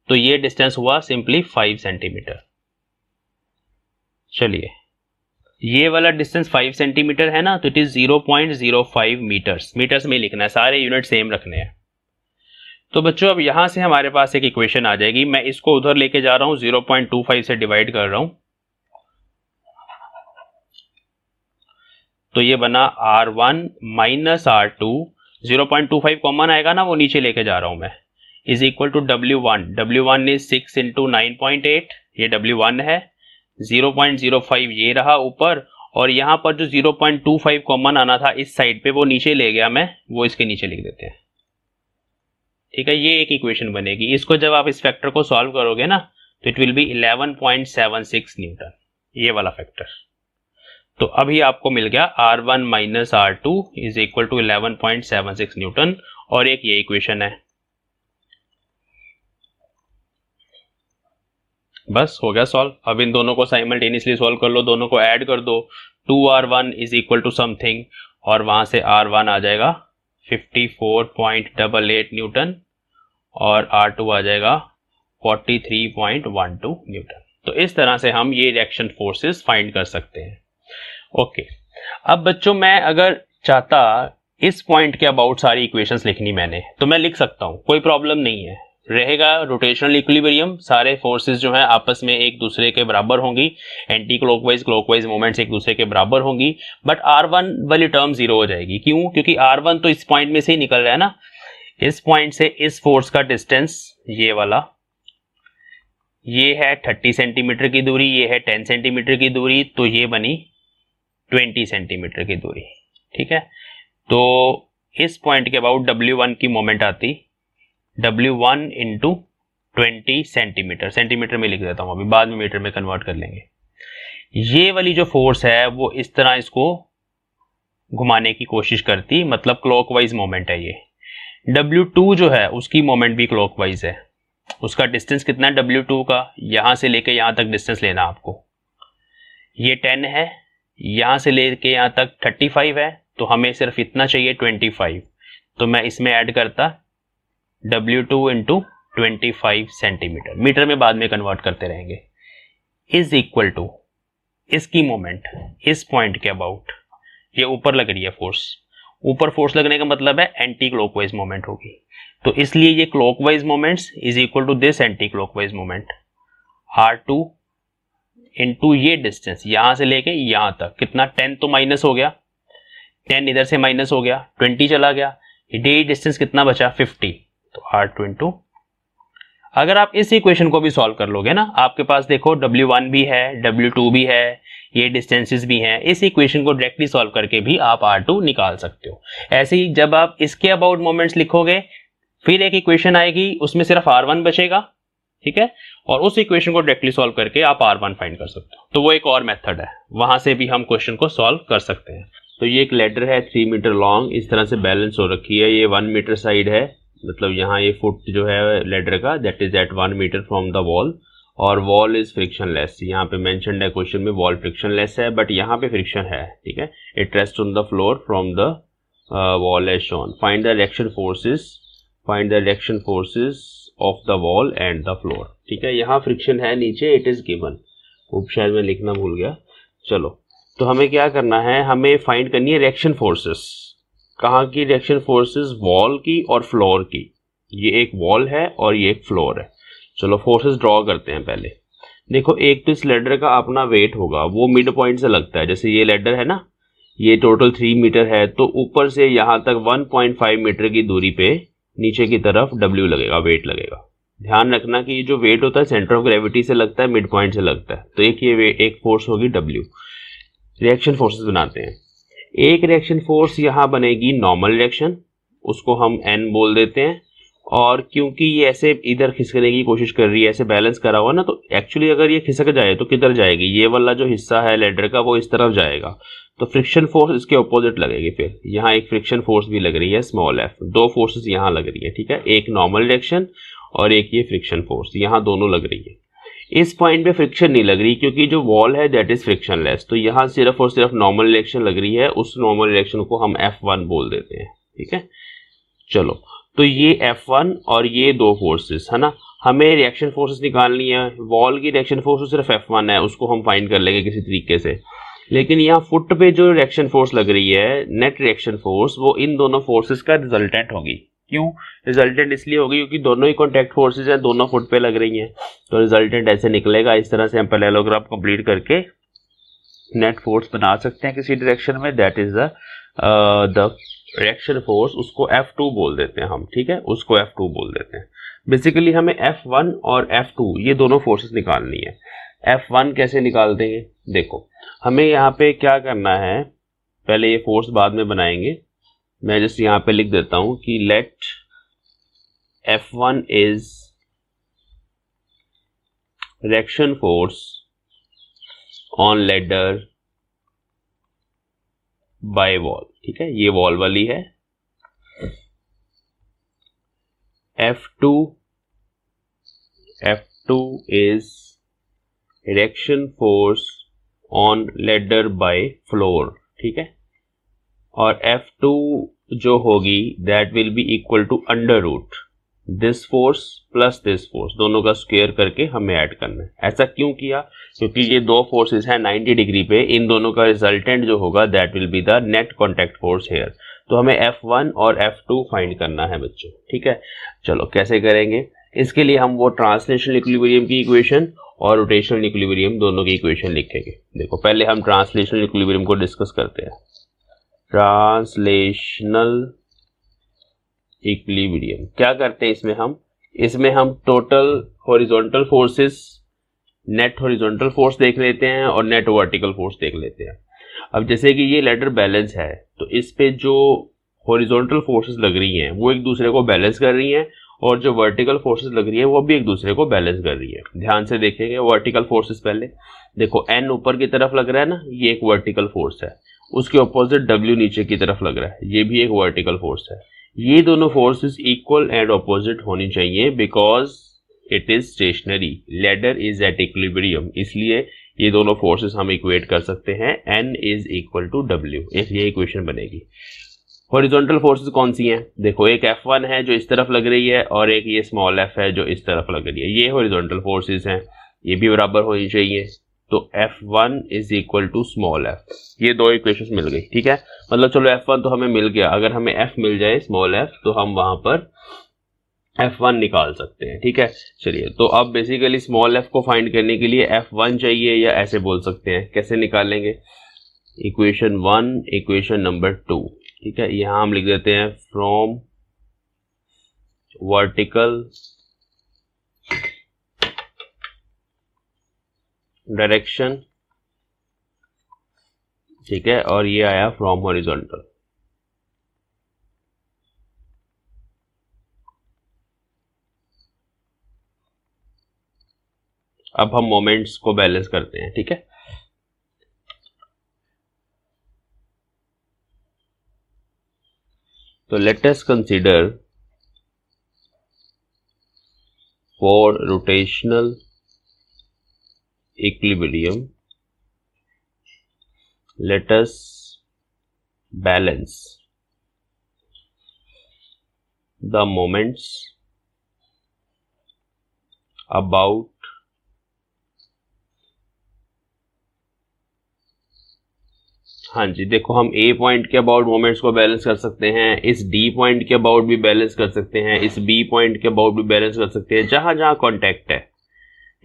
तो ये डिस्टेंस हुआ सिंपली 5 सेंटीमीटर। चलिए, ये वाला डिस्टेंस 5 सेंटीमीटर है ना, तो इट इज 0.05 मीटर्स, मीटर्स में लिखना है, सारे यूनिट सेम रखने हैं। तो बच्चों अब यहां से हमारे पास एक इक्वेशन आ जाएगी, मैं इसको उधर लेके जा रहा हूं, 0.25 से डिवाइड कर रहा हूं, तो ये बना R1 माइनस R2, 0.25 कॉमन आएगा ना, वो नीचे लेके जा रहा हूं मैं, is equal to W1 is 6 into 9.8, ये W1 है, 0.05 ये रहा ऊपर, और यहां पर जो 0.25 कॉमन आना था इस साइड पे, वो नीचे ले गया मैं, वो इसके नीचे लिख देते हैं, ठीक है। ये एक इक्वेशन बनेगी, इसको जब आप इस फैक्टर को सॉल्व करोगे ना, तो इट विल बी 11.76 न्यूटन, ये वाला फैक्टर। तो अभी आपको मिल गया R1 minus R2 is equal to 11.76 newton, और एक ये इक्वेशन है। बस हो गया सॉल्व। अब इन दोनों को साइमल्टेनियसली सॉल्व कर लो, दोनों को ऐड कर दो। 2r1 is equal to something और वहां से r1 आ जाएगा 54.88 न्यूटन और r2 आ जाएगा 43.12 न्यूटन। तो इस तरह से हम ये रिएक्शन फोर्सेस फाइंड कर सकते हैं। ओके, अब बच्चों मैं अगर चाहता इस पॉइंट के अबाउट सारी इक्वेशंस लिखनी मैंने, तो मैं लिख सकता हूं, कोई प्रॉब्लम नहीं है। रहेगा रोटेशनल इक्विलिब्रियम, सारे फोर्सेस जो है आपस में एक दूसरे के बराबर होंगी, एंटी क्लॉकवाइज क्लॉकवाइज मोमेंट्स एक दूसरे के बराबर होंगी, बट r1 वाली टर्म जीरो हो जाएगी। क्यों? क्योंकि r1 तो इस पॉइंट में से ही निकल रहा है ना, इस पॉइंट से इस फोर्स का डिस्टेंस ये वाला, ये है 30 सेंटीमीटर की दूरी, ये है 10 सेंटीमीटर की दूरी, तो ये बनी 20 सेंटीमीटर की दूरी। ठीक है, तो इस पॉइंट के अबाउट W1 की मोमेंट आती W1 इंटू 20 सेंटीमीटर, सेंटीमीटर में लिख देता हूं, अभी बाद में मीटर में कन्वर्ट कर लेंगे। ये वाली जो फोर्स है वो इस तरह इसको घुमाने की कोशिश करती, मतलब क्लॉकवाइज मोमेंट है ये। W2 जो है उसकी मोमेंट भी क्लॉकवाइज है। उसका डिस्टेंस कितना है W2 का, यहां से लेके यहां तक डिस्टेंस लेना आपको। ये 10 है, यहां से लेके यहां तक 35 है, तो हमें सिर्फ इतना चाहिए 25। तो मैं इसमें ऐड करता W2 इंटू 25 सेंटीमीटर, मीटर में बाद में कन्वर्ट करते रहेंगे, इज इक्वल टू इसकी मोमेंट इस पॉइंट के अबाउट, ये ऊपर लग रही है फोर्स, ऊपर फोर्स लगने का मतलब है एंटी क्लॉकवाइज मोमेंट होगी, तो इसलिए ये clockwise moments is equal to this anti clockwise moment R2 into ये डिस्टेंस यहां से लेके यहां तक, कितना 10 तो माइनस हो गया, 10 इधर से माइनस हो गया, 20 चला गया, ये डिस्टेंस कितना बचा 50, तो R2 इंटू, अगर आप इस इक्वेशन को भी सॉल्व कर लोगे ना, आपके पास देखो W1 भी है, W2 भी है, ये डिस्टेंसेस भी हैं, इस इक्वेशन को डायरेक्टली सॉल्व करके भी आप R2 निकाल सकते हो। ऐसे ही जब आप इसके अबाउट मोमेंट्स लिखोगे, फिर एक इक्वेशन आएगी उसमें सिर्फ R1 बचेगा, ठीक है, और उस इक्वेशन को डायरेक्टली सॉल्व करके आप R1 फाइंड कर सकते हो। तो वो एक और मेथड है, वहां से भी हम क्वेश्चन को सॉल्व कर सकते हैं। तो ये एक लेडर है 3 मीटर लॉन्ग, इस तरह से बैलेंस हो रखी है, ये 1 मीटर साइड है, मतलब यहाँ ये फुट जो है लेडर का that is at 1 metre from the wall, और वॉल इज फ्रिक्शनलेस। यहाँ पे मेंशन्ड है क्वेश्चन में वॉल फ्रिक्शनलेस है, बट यहाँ पे फ्रिक्शन है, ठीक है। It rest on the floor from the wall as shown. Find the reaction forces, find the reaction forces of the wall and the floor, ठीक है। यहाँ फ्रिक्शन है नीचे, इट इज गिवन, वो शायद मैं लिखना भूल गया। चलो, तो हमें क्या करना है, हमें फाइंड करनी है रिएक्शन फोर्सेस। कहाँ की रिएक्शन फोर्सेस? वॉल की और फ्लोर की। ये एक वॉल है और ये एक फ्लोर है। चलो फोर्सेस ड्रॉ करते हैं पहले। देखो, एक तो इस लेडर का अपना वेट होगा, वो मिड पॉइंट से लगता है। जैसे ये लेडर है ना, ये टोटल 3 मीटर है, तो ऊपर से यहाँ तक 1.5 मीटर की दूरी पे नीचे की तरफ W लगेगा, वेट लगेगा। ध्यान रखना कि ये जो वेट होता है सेंटर ऑफ ग्रेविटी से लगता है, मिड पॉइंट से लगता है। तो एक फोर्स होगी W। रिएक्शन फोर्सेस बनाते हैं। एक रिएक्शन फोर्स यहाँ बनेगी नॉर्मल रिएक्शन, उसको हम N बोल देते हैं। और क्योंकि ये ऐसे इधर खिसकने की कोशिश कर रही है, ऐसे बैलेंस करा हुआ ना, तो एक्चुअली अगर ये खिसक जाए तो किधर जाएगी? ये वाला जो हिस्सा है लेडर का वो इस तरफ जाएगा, तो फ्रिक्शन फोर्स इसके ऑपोजिट लगेगी। फिर यहाँ एक फ्रिक्शन फोर्स भी लग रही है स्मॉल f, दो फोर्सेस यहाँ लग रही है, ठीक है। एक नॉर्मल रिएक्शन और एक ये फ्रिक्शन फोर्स, यहाँ दोनों लग रही है। इस पॉइंट पे फ्रिक्शन नहीं लग रही क्योंकि जो वॉल है दैट इज फ्रिक्शनलेस, तो यहाँ सिर्फ और सिर्फ नॉर्मल रिएक्शन लग रही है। उस नॉर्मल रिएक्शन को हम F1 बोल देते हैं, ठीक है। चलो, तो ये F1 और ये दो फोर्सेस है ना, हमें रिएक्शन फोर्सेस निकालनी है। वॉल की रिएक्शन फोर्स सिर्फ F1 है, उसको हम फाइंड कर लेंगे किसी तरीके से। लेकिन यहाँ फुट पे जो रिएक्शन फोर्स लग रही है, नेट रिएक्शन फोर्स, वो इन दोनों फोर्सेस का रिजल्टेंट होगी। क्यों रिजल्टेंट? इसलिए होगी क्योंकि दोनों ही कॉन्टैक्ट फोर्सेस हैं, दोनों फुट पे लग रही हैं, तो रिजल्टेंट ऐसे निकलेगा। इस तरह से हम पैरेललोग्राम कंप्लीट करके नेट फोर्स बना सकते हैं किसी डायरेक्शन में, that is the reaction force. उसको F2 बोल देते हैं हम, ठीक है, उसको F2 बोल देते हैं। बेसिकली हमें F1 और F2 ये दोनों फोर्सेस निकालनी है। F1 कैसे निकालते हैं? देखो, हमें यहाँ पे क्या करना है, पहले ये फोर्स बाद में बनाएंगे। मैं जस्ट यहाँ पे लिख देता हूं कि let F1 is reaction force on ladder by wall, ठीक है, ये वॉल वाली है। F2 is reaction force on ladder by floor, ठीक है। और F2 जो होगी that will be equal to under root this force plus this force, दोनों का स्क्वायर करके हमें ऐड करना है। ऐसा क्यों किया? क्योंकि ये दो फोर्सेस हैं 90 डिग्री पे, इन दोनों का रिजल्टेंट जो होगा that will be the net contact force here. तो हमें F1 और F2 फाइंड करना है बच्चों, ठीक है। चलो कैसे करेंगे? इसके लिए हम वो ट्रांसलेशनल इक्विलिब्रियम की इक्वेशन और रोटेशनल इक्विलिब्रियम दोनों की इक्वेशन लिखेंगे। देखो पहले हम ट्रांसलेशनल इक्विलिब्रियम को डिस्कस करते हैं। ट्रांसलेशनल इक्विलिब्रियम क्या करते हैं इसमें हम total horizontal forces, net horizontal force देख लेते हैं और नेट वर्टिकल फोर्स देख लेते हैं। अब जैसे कि ये लेडर बैलेंस है तो इस पे जो हॉरिजॉन्टल फोर्सेस लग रही हैं वो एक दूसरे को बैलेंस कर रही हैं और जो वर्टिकल फोर्सेस लग रही है वो भी एक दूसरे को बैलेंस कर रही है। ध्यान से देखेंगे वर्टिकल फोर्सेस पहले देखो, N ऊपर की तरफ लग रहा है ना, ये एक वर्टिकल फोर्स है। उसके ऑपोजिट W नीचे की तरफ लग रहा है, ये भी एक वर्टिकल फोर्स है। ये दोनों फोर्सेस इक्वल एंड ऑपोजिट होनी चाहिए because it is stationary, ladder is at equilibrium, इसलिए ये दोनों फोर्सेस हम इक्वेट कर सकते हैं N is equal to W, ये इक्वेशन बनेगी। हॉरिजॉन्टल फोर्सेस कौन सी हैं? देखो एक F1 है जो इस तरफ लग रही है और एक ये स्मॉल f है जो इस तरफ लग रही है, ये हॉरिजॉन्टल फोर्सेस हैं, ये भी बराबर होनी चाहिए। तो F1 is equal to small f, ये दो इक्वेशंस मिल गई, ठीक है। मतलब चलो F1 तो हमें मिल गया, अगर हमें f मिल जाए स्मॉल f तो हम वहां पर F1 निकाल सकते हैं, ठीक है। चलिए तो अब बेसिकली स्मॉल f को फाइंड करने के लिए F1 चाहिए, या ऐसे बोल सकते हैं, कैसे निकालेंगे? इक्वेशन 1 इक्वेशन नंबर 2, ठीक है। यहां हम लिख देते हैं फ्रॉम वर्टिकल डायरेक्शन, ठीक है, और ये आया फ्रॉम हॉरिजॉन्टल। अब हम मोमेंट्स को बैलेंस करते हैं, ठीक है। तो let us consider for rotational equilibrium, let us balance the moments about हाँ जी, देखो हम A पॉइंट के अबाउट मोमेंट्स को बैलेंस कर सकते हैं, इस D पॉइंट के अबाउट भी बैलेंस कर सकते हैं, इस B पॉइंट के अबाउट भी बैलेंस कर सकते हैं, जहां जहां कॉन्टैक्ट है,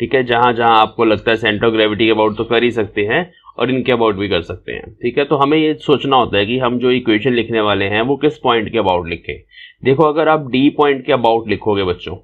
ठीक है। जहां जहां आपको लगता है सेंटर ऑफ ग्रेविटी के अबाउट तो कर ही सकते हैं और इनके अबाउट भी कर सकते हैं, ठीक है। तो हमें ये सोचना होता है कि हम जो इक्वेशन लिखने वाले हैं वो किस पॉइंट के अबाउट लिखें। देखो अगर आप डी पॉइंट के अबाउट लिखोगे बच्चों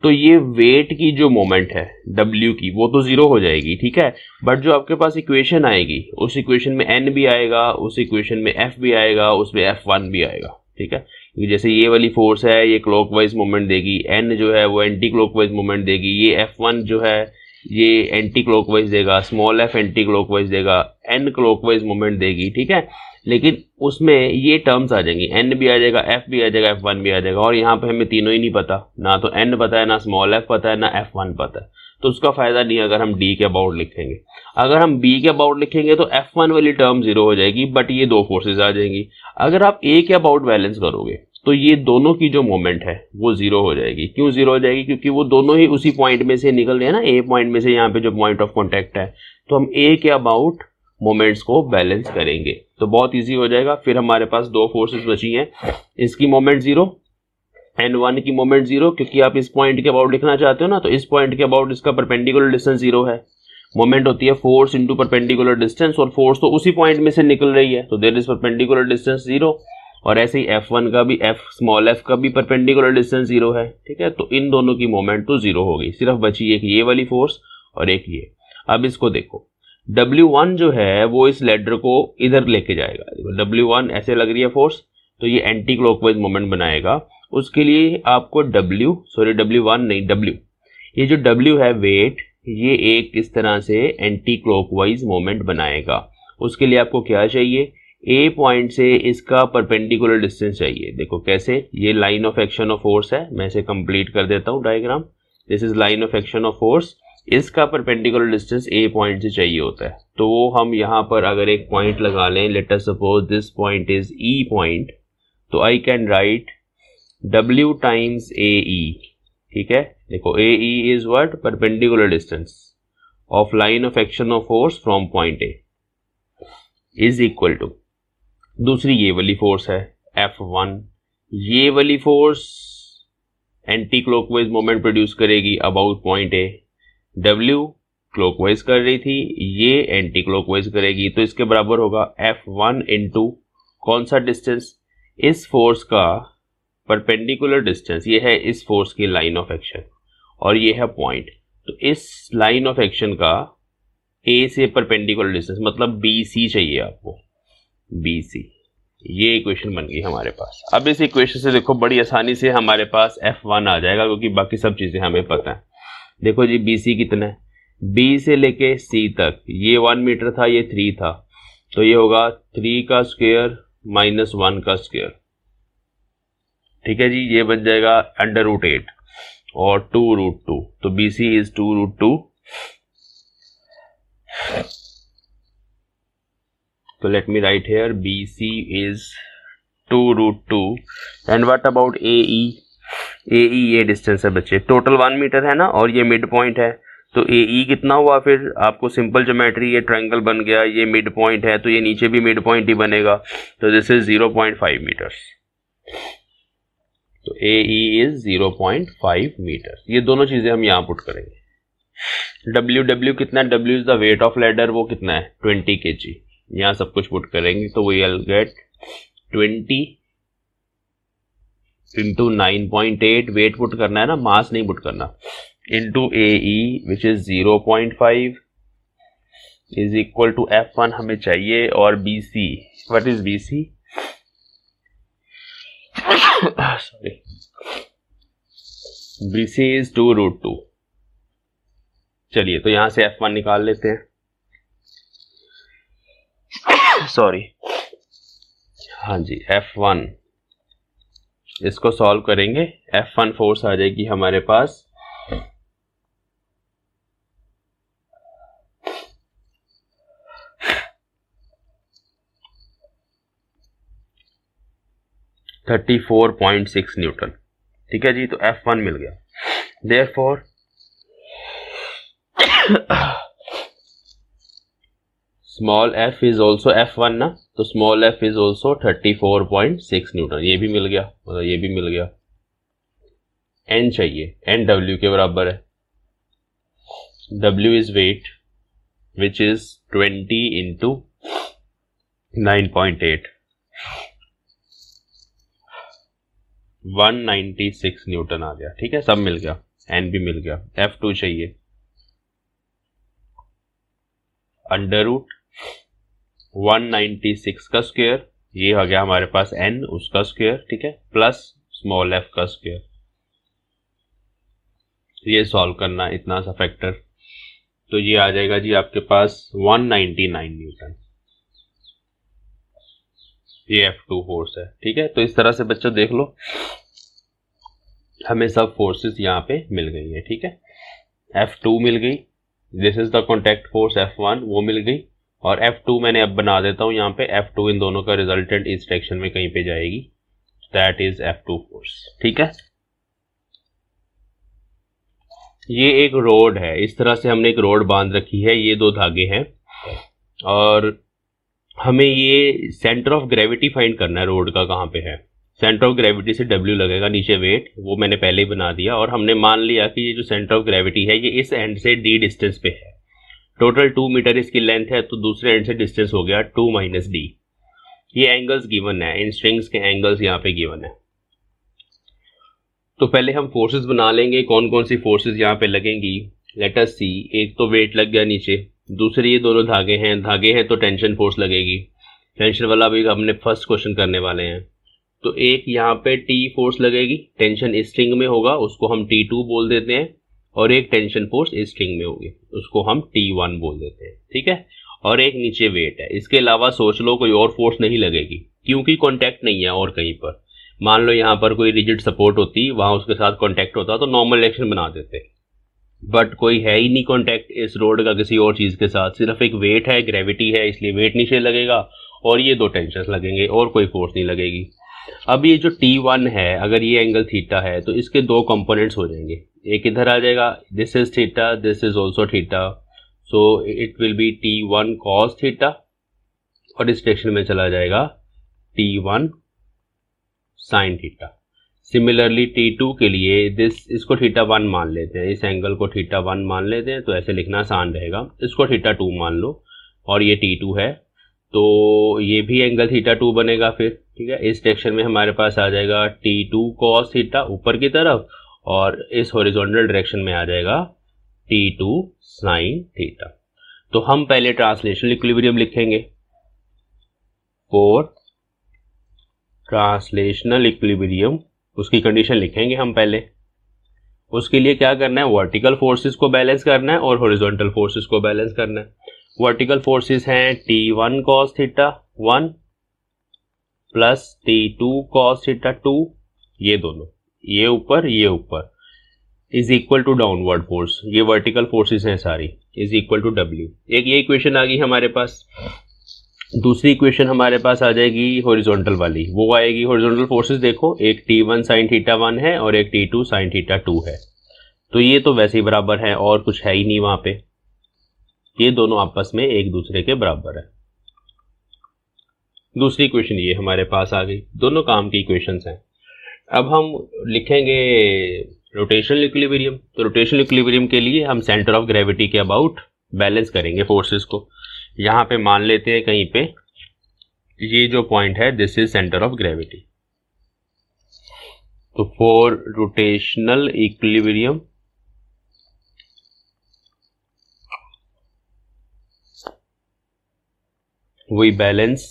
तो ये वेट की जो मोमेंट है W की वो तो जीरो हो जाएगी, ठीक है। बट जो आपके पास इक्वेशन आएगी उस इक्वेशन में N भी आएगा, उस इक्वेशन में F भी आएगा, उसमें F1 भी आएगा, ठीक है। क्योंकि जैसे ये वाली फोर्स है ये क्लॉकवाइज मोमेंट देगी, N जो है वो एंटी क्लॉकवाइज मोमेंट देगी, ये F1 जो है ये एंटी क्लॉकवाइज देगा, स्मॉल f एंटी क्लॉकवाइज देगा, N क्लॉकवाइज मोमेंट देगी, ठीक है। लेकिन उसमें ये टर्म्स आ जाएंगी, N भी आ जाएगा, F भी आ जाएगा, F1 भी आ जाएगा, और यहाँ पे हमें तीनों ही नहीं पता, ना तो N पता है, ना स्मॉल f पता है, ना F1 पता है, तो उसका फायदा नहीं अगर हम D के अबाउट लिखेंगे। अगर हम B के अबाउट लिखेंगे तो F1 वाली टर्म जीरो हो जाएगी, बट ये दो फोर्सेज आ जाएंगी। अगर आप A के अबाउट बैलेंस करोगे तो ये दोनों की जो मोमेंट है वो जीरो हो जाएगी। क्यों जीरो हो जाएगी? क्योंकि वो दोनों ही उसी पॉइंट में से निकल रहे हैं ना, A पॉइंट में से, यहाँ पे जो पॉइंट ऑफ कॉन्टैक्ट है, तो हम A के अबाउट मोमेंट्स को बैलेंस करेंगे तो बहुत इजी हो जाएगा। फिर हमारे पास दो फोर्सेस बची हैं, इसकी मोमेंट जीरो, N1 की मोमेंट जीरो, क्योंकि आप इस पॉइंट के अबाउट लिखना चाहते हो ना, तो इस पॉइंट के अबाउट इसका परपेंडिकुलर डिस्टेंस जीरो है। मोमेंट होती है फोर्स इंटू परपेंडिकुलर डिस्टेंस, और फोर्स तो उसी पॉइंट में से निकल रही है, तो there is perpendicular distance zero. और ऐसे ही F1 का भी, स्मॉल f का भी परपेंडिकुलर डिस्टेंस जीरो है, ठीक है। तो इन दोनों की मोमेंट तो जीरो हो गई, सिर्फ बची एक ये वाली फोर्स और एक ये। अब इसको देखो, W1 जो है वो इस लेडर को इधर लेके जाएगा। W1 ऐसे लग रही है फोर्स, तो ये एंटी क्लॉकवाइज मोमेंट बनाएगा। उसके लिए आपको W1 नहीं, W, ये जो W है वेट, ये एक इस तरह से एंटी क्लॉकवाइज मोमेंट बनाएगा। उसके लिए आपको क्या चाहिए? A पॉइंट से इसका परपेंडिकुलर डिस्टेंस चाहिए। देखो कैसे, ये line of action of force है, मैं इसे कंप्लीट कर देता हूँ diagram. This is line of action of force, इसका परपेंडिकुलर डिस्टेंस ए पॉइंट से चाहिए होता है, तो वो हम यहाँ पर अगर एक पॉइंट लगा लें, let us suppose this point is E point, तो I can write W times A E, ठीक है। देखो A E is what, perpendicular distance of line of action of force from point A, is equal to, दूसरी ये वाली force है F1, ये वाली फोर्स एंटी क्लॉकवाइज मोमेंट प्रोड्यूस करेगी about point A, W clockwise कर रही थी, ये एंटी क्लॉकवाइज करेगी, तो इसके बराबर होगा F1 इंटू कौन सा डिस्टेंस, इस फोर्स का परपेंडिकुलर डिस्टेंस, ये है इस फोर्स की लाइन ऑफ एक्शन और ये है पॉइंट, तो इस लाइन ऑफ एक्शन का ए से परपेंडिकुलर डिस्टेंस मतलब BC चाहिए आपको, BC। ये इक्वेशन बन गई हमारे पास। अब इस इक्वेशन से देखो बड़ी आसानी से हमारे पास F1 आ जाएगा, क्योंकि बाकी सब चीजें हमें पता है। देखो जी BC कितना है, B से लेके C तक, ये 1 मीटर था, ये 3 था, तो ये होगा 3 का स्क्वायर माइनस 1 का स्क्वायर, ठीक है जी। ये बन जाएगा √8 और 2√2, तो BC इज 2√2, तो let me right here BC is 2√2 and what about AE, AE ये डिस्टेंस है बच्चे, टोटल 1 मीटर है ना, और ये मिड पॉइंट है, तो AE कितना हुआ, फिर आपको सिंपल ज्योमेट्री, ये ट्रायंगल बन गया, ये मिड पॉइंट है, तो ये नीचे भी मिड पॉइंट ही बनेगा, तो दिस इज 0.5 मीटर्स, तो AE इज 0.5 मीटर। ये दोनों चीजें हम यहाँ पुट करेंगे। W कितना है, W is the weight of ladder, वो कितना है 20 kg, यहाँ सब कुछ पुट करेंगे, तो we will get 20 into 9.8, weight put करना है ना, मास नहीं पुट करना, into AE which is 0.5 is equal to F1 हमें चाहिए, और BC, what is BC, sorry, BC is 2√2। चलिए तो यहां से F1 निकाल लेते हैं, सॉरी, हाँ जी F1, इसको सॉल्व करेंगे, F1 फोर्स आ जाएगी हमारे पास 34.6 न्यूटन, ठीक है जी। तो F1 मिल गया, therefore small f is also F1 ना, तो small f is also 34.6 Newton, ये भी मिल गया, मतलब ये भी मिल गया। n चाहिए, n W के बराबर है, W is weight which is 20 into 9.8, 196 newton आ गया, ठीक है, सब मिल गया, n भी मिल गया। F2 चाहिए, अंडर रूट 196 का स्क्वायर, ये आ गया हमारे पास n, उसका स्क्वायर, ठीक है, प्लस स्मॉल f का स्क्वायर, ये सॉल्व करना इतना सा फैक्टर, तो ये आ जाएगा जी आपके पास 199 न्यूटन, ये F2 फोर्स है, ठीक है। तो इस तरह से बच्चों देख लो, हमें सब फोर्सेस यहाँ पे मिल गई है, ठीक है। F2 मिल गई, this is the contact force F1, वो मिल गई, और F2 मैंने अब बना देता हूँ यहाँ पे, F2 इन दोनों का रिजल्टेंट इस डायरेक्शन में कहीं पे जाएगी, दैट इज F2 फोर्स, ठीक है। ये एक रोड है, इस तरह से हमने एक रोड बांध रखी है, ये 2 धागे हैं, और हमें ये सेंटर ऑफ ग्रेविटी फाइंड करना है, रोड का कहाँ पे है। सेंटर ऑफ ग्रेविटी से W लगेगा, नीचे वेट, वो मैंने पहले ही बना दिया, और हमने मान लिया कि ये जो सेंटर ऑफ ग्रेविटी है ये इस एंड से D डिस्टेंस पे है, टोटल 2 मीटर इसकी लेंथ है, तो दूसरे एंड से डिस्टेंस हो गया 2 - D। ये एंगल्स गिवन है, इन स्ट्रिंग्स के एंगल्स यहाँ पे गिवन है। तो पहले हम फोर्सेस बना लेंगे, कौन कौन सी फोर्सेस यहाँ पे लगेंगी, लेट अस सी। एक तो वेट लग गया नीचे, दूसरे ये दोनों धागे हैं तो टेंशन फोर्स लगेगी, टेंशन वाला भी हमने फर्स्ट क्वेश्चन करने वाले हैं। तो एक यहाँ पे T फोर्स लगेगी, टेंशन इस स्ट्रिंग में होगा, उसको हम T2 बोल देते हैं, और एक टेंशन फोर्स इस स्ट्रिंग में होगी, उसको हम T1 बोल देते हैं, ठीक है। और एक नीचे वेट है, इसके अलावा सोच लो कोई और फोर्स नहीं लगेगी, क्योंकि कॉन्टैक्ट नहीं है और कहीं पर। मान लो यहाँ पर कोई रिजिड सपोर्ट होती, वहां उसके साथ कॉन्टैक्ट होता तो नॉर्मल डायरेक्शन बना देते, बट कोई है ही नहीं कांटेक्ट इस रोड का किसी और चीज़ के साथ, सिर्फ एक वेट है, ग्रेविटी है, इसलिए वेट नीचे लगेगा और ये दो टेंशन लगेंगे और कोई फोर्स नहीं लगेगी। अब ये जो T1 है, अगर ये एंगल थीटा है तो इसके दो कंपोनेंट्स हो जाएंगे, एक इधर आ जाएगा, this is theta, this is also theta, so it will B T1 cos theta, और इस डायरेक्शन में चला जाएगा T1 sin theta. Similarly T2 के लिए इसको θ1 मान लेते हैं, इस एंगल को θ1 मान लेते हैं, तो ऐसे लिखना आसान रहेगा। इसको θ2 मान लो और ये T2 है, तो ये भी एंगल θ2 बनेगा फिर, ठीक है। इस डायरेक्शन में हमारे पास आ जाएगा T2 cos थीटा ऊपर की तरफ, और इस हॉरिजॉन्टल डायरेक्शन में आ जाएगा T2 sin थीटा। तो हम पहले ट्रांसलेशनल इक्विलिब्रियम लिखेंगे। फॉर ट्रांसलेशनल इक्विलिब्रियम उसकी कंडीशन लिखेंगे हम पहले। उसके लिए क्या करना है, वर्टिकल फोर्सेस को बैलेंस करना है और हॉरिजॉन्टल फोर्सेस को बैलेंस करना है। वर्टिकल फोर्सेस हैं T1 cos theta 1 plus T2 cos theta 2, ये दोनों, ये ऊपर is equal to downward force, ये वर्टिकल फोर्सेस हैं सारी, इज इक्वल टू W। एक ये इक्वेशन आ गई हमारे पास। दूसरी इक्वेशन हमारे पास आ जाएगी हॉरिजॉन्टल वाली, वो आएगी हॉरिजॉन्टल फोर्सेस, देखो एक T1 sin थीटा 1 है और एक T2 sin थीटा 2 है, तो ये तो वैसे ही बराबर है और कुछ है ही नहीं वहां पे, ये दोनों आपस में एक दूसरे के बराबर है। दूसरी इक्वेशन ये हमारे पास आ गई, दोनों काम की इक्वेशंस हैं। अब हम लिखेंगे रोटेशनल इक्विलिब्रियम। तो रोटेशनल इक्विलिब्रियम के लिए हम सेंटर ऑफ ग्रेविटी के अबाउट बैलेंस करेंगे फोर्सेस को। यहाँ पे मान लेते हैं कहीं पे ये जो पॉइंट है, this is centre of gravity. तो for rotational equilibrium we balance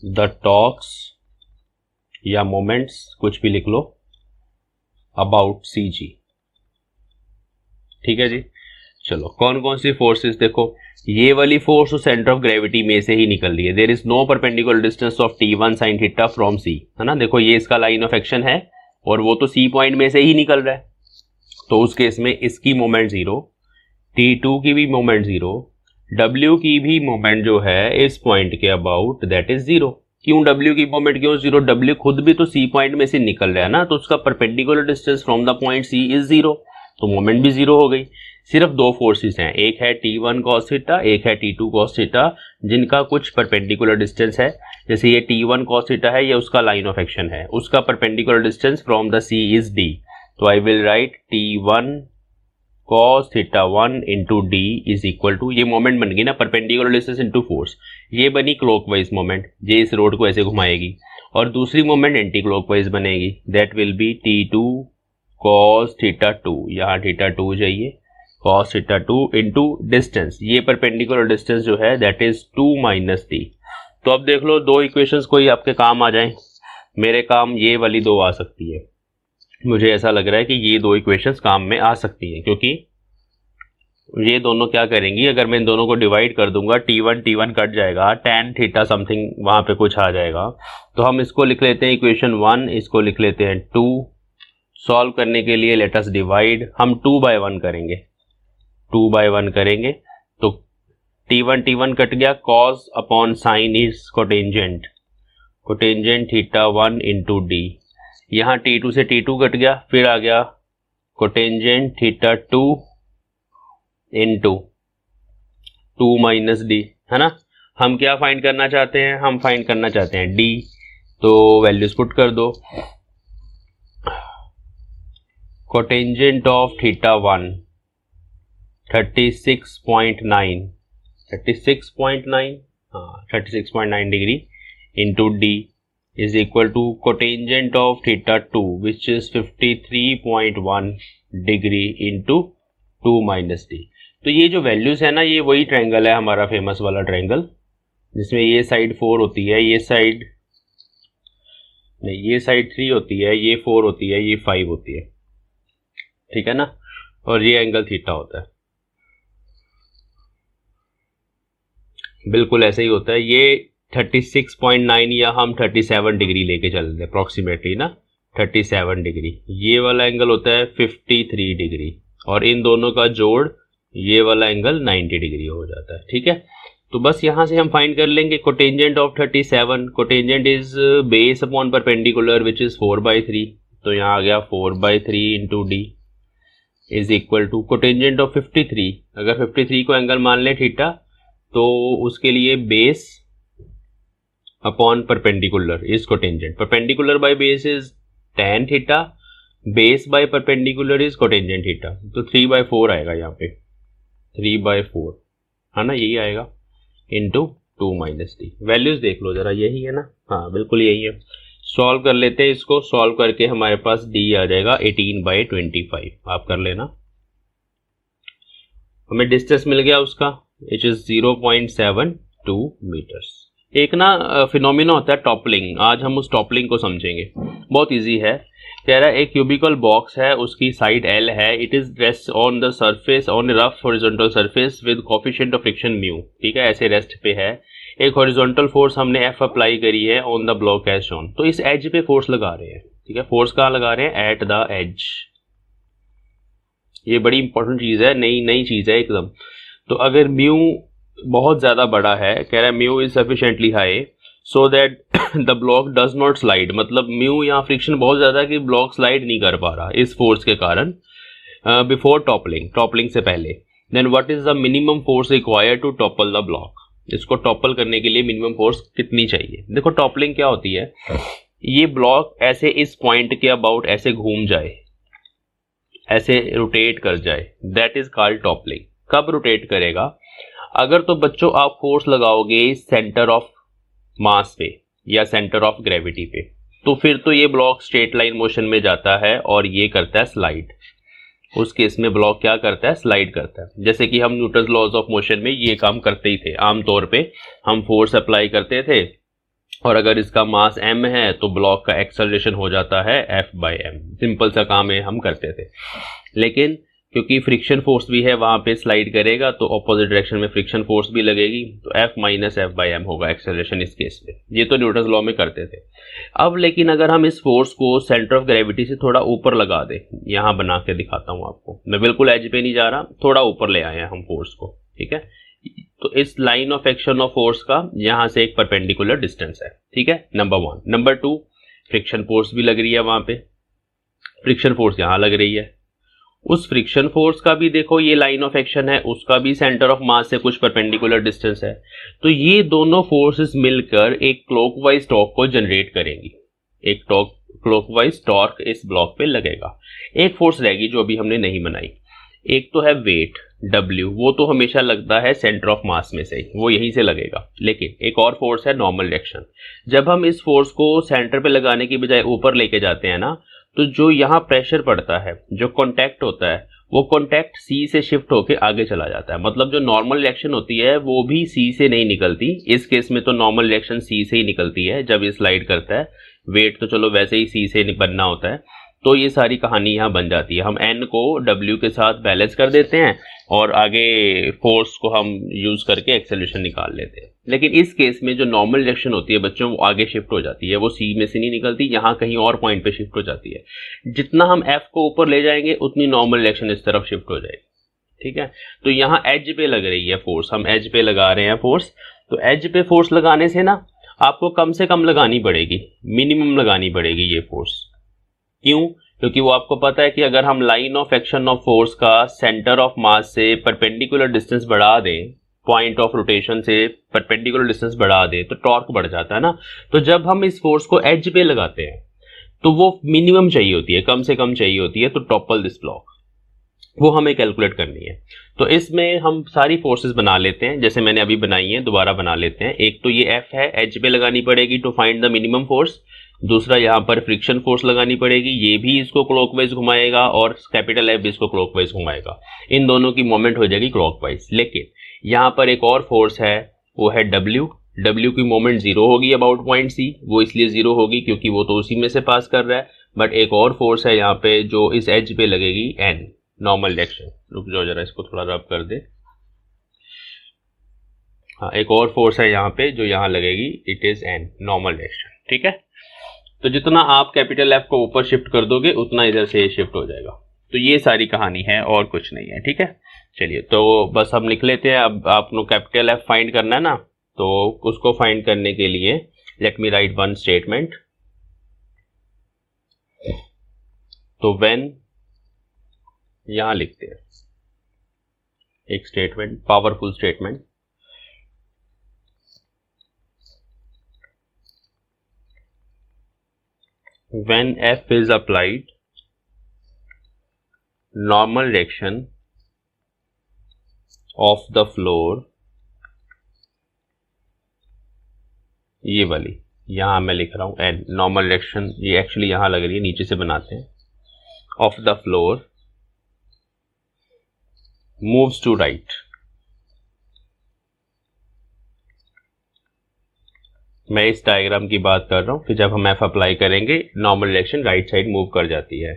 the torques या मोमेंट्स, कुछ भी लिख लो, अबाउट CG। ठीक है जी। चलो कौन कौन सी फोर्सेस, देखो ये वाली फोर्स तो सेंटर ऑफ ग्रेविटी में से ही निकल रही है। There is no perpendicular distance of T1 sin theta from C, है ना। देखो ये इसका लाइन ऑफ एक्शन है और वो तो C पॉइंट में से ही निकल रहा है, तो उस केस में इसकी मोमेंट जीरो, T2 की भी मोमेंट जीरो, W की भी मोमेंट जो है इस पॉइंट के अबाउट दैट इज जीरो। क्यों W की मोमेंट क्यों जीरो, W खुद भी तो C पॉइंट में से निकल रहा है ना, तो उसका perpendicular distance from the point C is zero, तो मोमेंट भी जीरो हो गई। सिर्फ दो फोर्सेस हैं, एक है T1 cos थीटा, एक है T2 cos थीटा, जिनका कुछ परपेंडिकुलर डिस्टेंस है। जैसे ये T1 cos थीटा है, ये उसका लाइन ऑफ एक्शन है, उसका perpendicular distance from the C is D, तो I will write T1 cos theta 1 into D is equal to, ये मोमेंट बन गई ना, परपेंडिकुलर डिस्टेंस इंटू फोर्स, ये बनी क्लॉकवाइज मोमेंट, ये इस रोड को ऐसे घुमाएगी, और दूसरी मोमेंट एंटी क्लॉकवाइज बनेगी, that will B T2 cos theta 2, यहाँ थीटा 2 जाइए, cos थीटा 2 इंटू डिस्टेंस, ये परपेंडिकुलर डिस्टेंस जो है दैट इज 2 माइनस D। तो अब देख लो दो इक्वेशंस कोई आपके काम आ जाए, मेरे काम ये वाली दो आ सकती है, मुझे ऐसा लग रहा है कि ये दो इक्वेशंस काम में आ सकती हैं, क्योंकि ये दोनों क्या करेंगी, अगर मैं इन दोनों को डिवाइड कर दूंगा, T1 कट जाएगा, tan थीटा समथिंग वहां पे कुछ आ जाएगा, तो हम इसको लिख लेते हैं इक्वेशन 1, इसको लिख लेते हैं 2। सॉल्व करने के लिए लेट अस डिवाइड, हम 2 by 1 करेंगे, 2 by 1 करेंगे, तो T1 कट गया, cos upon sine is cotangent, cotangent theta 1 into D, यहाँ T2 से T2 कट गया, फिर आ गया cotangent theta 2 into 2 minus D, है ना। हम क्या फाइंड करना चाहते हैं, हम फाइंड करना चाहते हैं D, तो वैल्यूज पुट कर दो। कोटेंजेंट ऑफ थीटा 1 36.9, 36.9, हाँ 36.9 degree into D is equal to cotangent of theta 2 which is 53.1 degree into 2 minus D। तो ये जो वैल्यूज है ना, ये वही ट्रायंगल है हमारा फेमस वाला ट्रायंगल, जिसमें ये साइड 4 होती है, ये साइड नहीं, ये साइड 3 होती है, ये 4 होती है, ये 5 होती है, ठीक है ना, और ये एंगल थीटा होता है, बिल्कुल ऐसे ही होता है। ये 36.9 या हम 37 डिग्री लेके चल रहे हैं अप्रोक्सीमेटली ना, 37 डिग्री, ये वाला एंगल होता है 53 डिग्री, और इन दोनों का जोड़ ये वाला एंगल 90 डिग्री हो जाता है। ठीक है, तो बस यहाँ से हम फाइंड कर लेंगे cotangent of 37, cotangent is base upon perpendicular which is 4/3, तो यहाँ आ गया 4/3 into D is equal to cotangent of 53, अगर 53 को एंगल मान ले थीटा, तो उसके लिए base upon perpendicular is cotangent, perpendicular by base is tan theta, base by perpendicular is cotangent theta, तो 3/4 आएगा यहाँ पे, 3/4 है ना, यही आएगा इंटू 2 माइनस डी। वैल्यूज देख लो जरा, यही है ना, हाँ बिल्कुल यही है। सॉल्व कर लेते हैं इसको, सॉल्व करके हमारे पास डी आ जाएगा 18/25, आप कर लेना। हमें डिस्टेंस मिल गया उसका, इट इज 0.72 मीटर्स। एक ना फिनोमिना होता है टॉपलिंग, आज हम उस टॉपलिंग को समझेंगे, बहुत इजी है। कह रहा है एक क्यूबिकल बॉक्स है, उसकी साइड L है, it is rest on the surface on rough horizontal surface with coefficient of friction mu. ठीक है, ऐसे रेस्ट पे है, एक हॉरिजॉन्टल फोर्स हमने F अप्लाई करी है on the block as shown, तो इस एज पे फोर्स लगा रहे हैं। ठीक है, फोर्स कहाँ लगा रहे हैं, एट द एज, ये बड़ी इंपॉर्टेंट चीज है, नई चीज है एकदम। तो अगर म्यू बहुत ज्यादा बड़ा है, कह रहा है mu is sufficiently high so that the block does not slide, मतलब म्यू यहाँ फ्रिक्शन बहुत ज्यादा है कि ब्लॉक स्लाइड नहीं कर पा रहा इस फोर्स के कारण बिफोर टॉपलिंग, टॉपलिंग से पहले। Then what is the minimum force required to topple the block, इसको टॉपल करने के लिए मिनिमम फोर्स कितनी चाहिए। देखो टॉपलिंग क्या होती है, ये ब्लॉक ऐसे इस पॉइंट के अबाउट ऐसे घूम जाए, ऐसे रोटेट कर जाए, दैट इज कॉल्ड टॉपलिंग। कब रोटेट करेगा, अगर तो बच्चों आप फोर्स लगाओगे सेंटर ऑफ मास पे या सेंटर ऑफ ग्रेविटी पे, तो फिर तो ये ब्लॉक स्ट्रेट लाइन मोशन में जाता है और ये करता है स्लाइड। उस केस में ब्लॉक क्या करता है, स्लाइड करता है। जैसे कि हम न्यूटन्स लॉज ऑफ मोशन में ये काम करते ही थे, आमतौर पे हम फोर्स अप्लाई करते थे और अगर इसका मास m है तो ब्लॉक का एक्सेलरेशन हो जाता है F/m, सिंपल सा काम है, हम करते थे। लेकिन क्योंकि फ्रिक्शन फोर्स भी है वहां पे स्लाइड करेगा, तो ऑपोजिट डायरेक्शन में फ्रिक्शन फोर्स भी लगेगी, तो F माइनस F/m होगा एक्सेलरेशन इस केस में। ये तो न्यूटन्स लॉ में करते थे। अब लेकिन अगर हम इस फोर्स को सेंटर ऑफ ग्रेविटी से थोड़ा ऊपर लगा दें, यहां बना के दिखाता हूं आपको, मैं बिल्कुल एज पे नहीं जा रहा, थोड़ा ऊपर ले आए हैं हम फोर्स को। ठीक है, तो इस line of action of force का यहां से एक परपेंडिकुलर डिस्टेंस है। ठीक है, नंबर 1। नंबर 2, फ्रिक्शन फोर्स भी लग रही है वहां पे, फ्रिक्शन फोर्स यहां लग रही है, उस फ्रिक्शन फोर्स का भी देखो ये लाइन ऑफ एक्शन है, उसका भी सेंटर ऑफ मास से कुछ परपेंडिकुलर डिस्टेंस है, तो ये दोनों फोर्सेस मिलकर एक क्लॉकवाइज टॉर्क को जनरेट करेंगी, एक क्लॉकवाइज टॉर्क इस ब्लॉक पे लगेगा। एक फोर्स रहेगी जो अभी हमने नहीं बनाई, एक तो है वेट W, वो तो हमेशा लगता है सेंटर ऑफ मास में से ही, वो यहीं से लगेगा। लेकिन एक और फोर्स है नॉर्मल डायरेक्शन। जब हम इस फोर्स को सेंटर पे लगाने की बजाय ऊपर लेके जाते हैं ना, तो जो यहाँ प्रेशर पड़ता है, जो कॉन्टैक्ट होता है, वो कॉन्टैक्ट C से शिफ्ट होके आगे चला जाता है। मतलब जो नॉर्मल रिएक्शन होती है वो भी C से नहीं निकलती, इस केस में तो नॉर्मल रिएक्शन C से ही निकलती है जब ये स्लाइड करता है। वेट तो चलो वैसे ही C से बनना होता है, तो ये सारी कहानी यहाँ बन जाती है। हम N को W के साथ बैलेंस कर देते हैं और आगे फोर्स को हम यूज करके एक्सेलरेशन निकाल लेते हैं। लेकिन इस केस में जो नॉर्मल डायरेक्शन होती है बच्चों, वो आगे शिफ्ट हो जाती है, वो C में से नहीं निकलती, यहाँ कहीं और पॉइंट पे शिफ्ट हो जाती है। जितना हम F को ऊपर ले जाएंगे उतनी नॉर्मल डायरेक्शन इस तरफ शिफ्ट हो जाएगी। ठीक है, तो यहाँ एज पे लग रही है फोर्स, हम एज पे लगा रहे हैं फोर्स। तो एज पे फोर्स लगाने से ना आपको कम से कम लगानी पड़ेगी, मिनिमम लगानी पड़ेगी ये फोर्स। क्यों? क्योंकि वो आपको पता है कि अगर हम line of action of force का सेंटर ऑफ मास से परपेंडिकुलर डिस्टेंस बढ़ा दें, पॉइंट ऑफ रोटेशन से परपेंडिकुलर डिस्टेंस बढ़ा दें, तो टॉर्क बढ़ जाता है ना। तो जब हम इस फोर्स को एज पे लगाते हैं तो वो मिनिमम चाहिए होती है, कम से कम चाहिए होती है, तो टॉपल दिस ब्लॉक, वो हमें कैलकुलेट करनी है। तो इसमें हम सारी फोर्सेस बना लेते हैं, जैसे मैंने अभी बनाई है, दोबारा बना लेते हैं। एक तो ये F है, एज पे लगानी पड़ेगी to find the minimum force. दूसरा यहाँ पर फ्रिक्शन फोर्स लगानी पड़ेगी, ये भी इसको क्लॉकवाइज घुमाएगा और कैपिटल F भी इसको क्लॉकवाइज घुमाएगा, इन दोनों की मोमेंट हो जाएगी क्लॉकवाइज। लेकिन यहाँ पर एक और फोर्स है, वो है W की मोमेंट जीरो होगी अबाउट पॉइंट C, वो इसलिए जीरो होगी क्योंकि वो तो उसी में से पास कर रहा है। बट एक और फोर्स है यहाँ पे जो इस एज पे लगेगी, N, नॉर्मल डायरेक्शन। रुक जाओ जरा, इसको थोड़ा रब कर दे। हाँ, एक और फोर्स है यहाँ पे जो यहाँ लगेगी, it is N, normal direction. ठीक है, तो जितना आप कैपिटल एफ को ऊपर शिफ्ट कर दोगे उतना इधर से शिफ्ट हो जाएगा। तो ये सारी कहानी है और कुछ नहीं है, ठीक है। चलिए तो बस हम लिख लेते हैं। अब आपको कैपिटल एफ फाइंड करना है ना, तो उसको फाइंड करने के लिए let me right one statement. तो व्हेन, यहां लिखते हैं एक statement, powerful statement, when F is applied, normal direction of the floor, ये वाली यहां मैं लिख रहा हूं एंड नॉर्मल डायरेक्शन, ये एक्चुअली यहां लग रही है, नीचे से बनाते हैं, of the floor moves to right. मैं इस डायग्राम की बात कर रहा हूं कि जब हम एफ अप्लाई करेंगे normal direction right side move कर जाती है।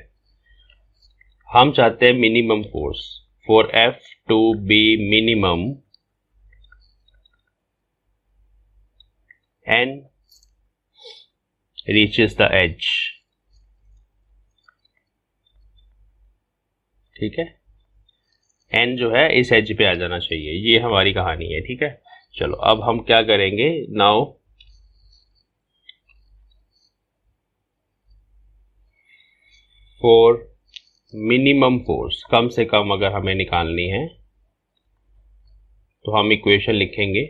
हम चाहते हैं minimum force, for F to be minimum N reaches the edge, ठीक है। एन जो है इस एज पे आ जाना चाहिए, ये हमारी कहानी है, ठीक है। चलो अब हम क्या करेंगे, नाउ फॉर मिनिमम फोर्स, कम से कम अगर हमें निकालनी है तो हम इक्वेशन लिखेंगे।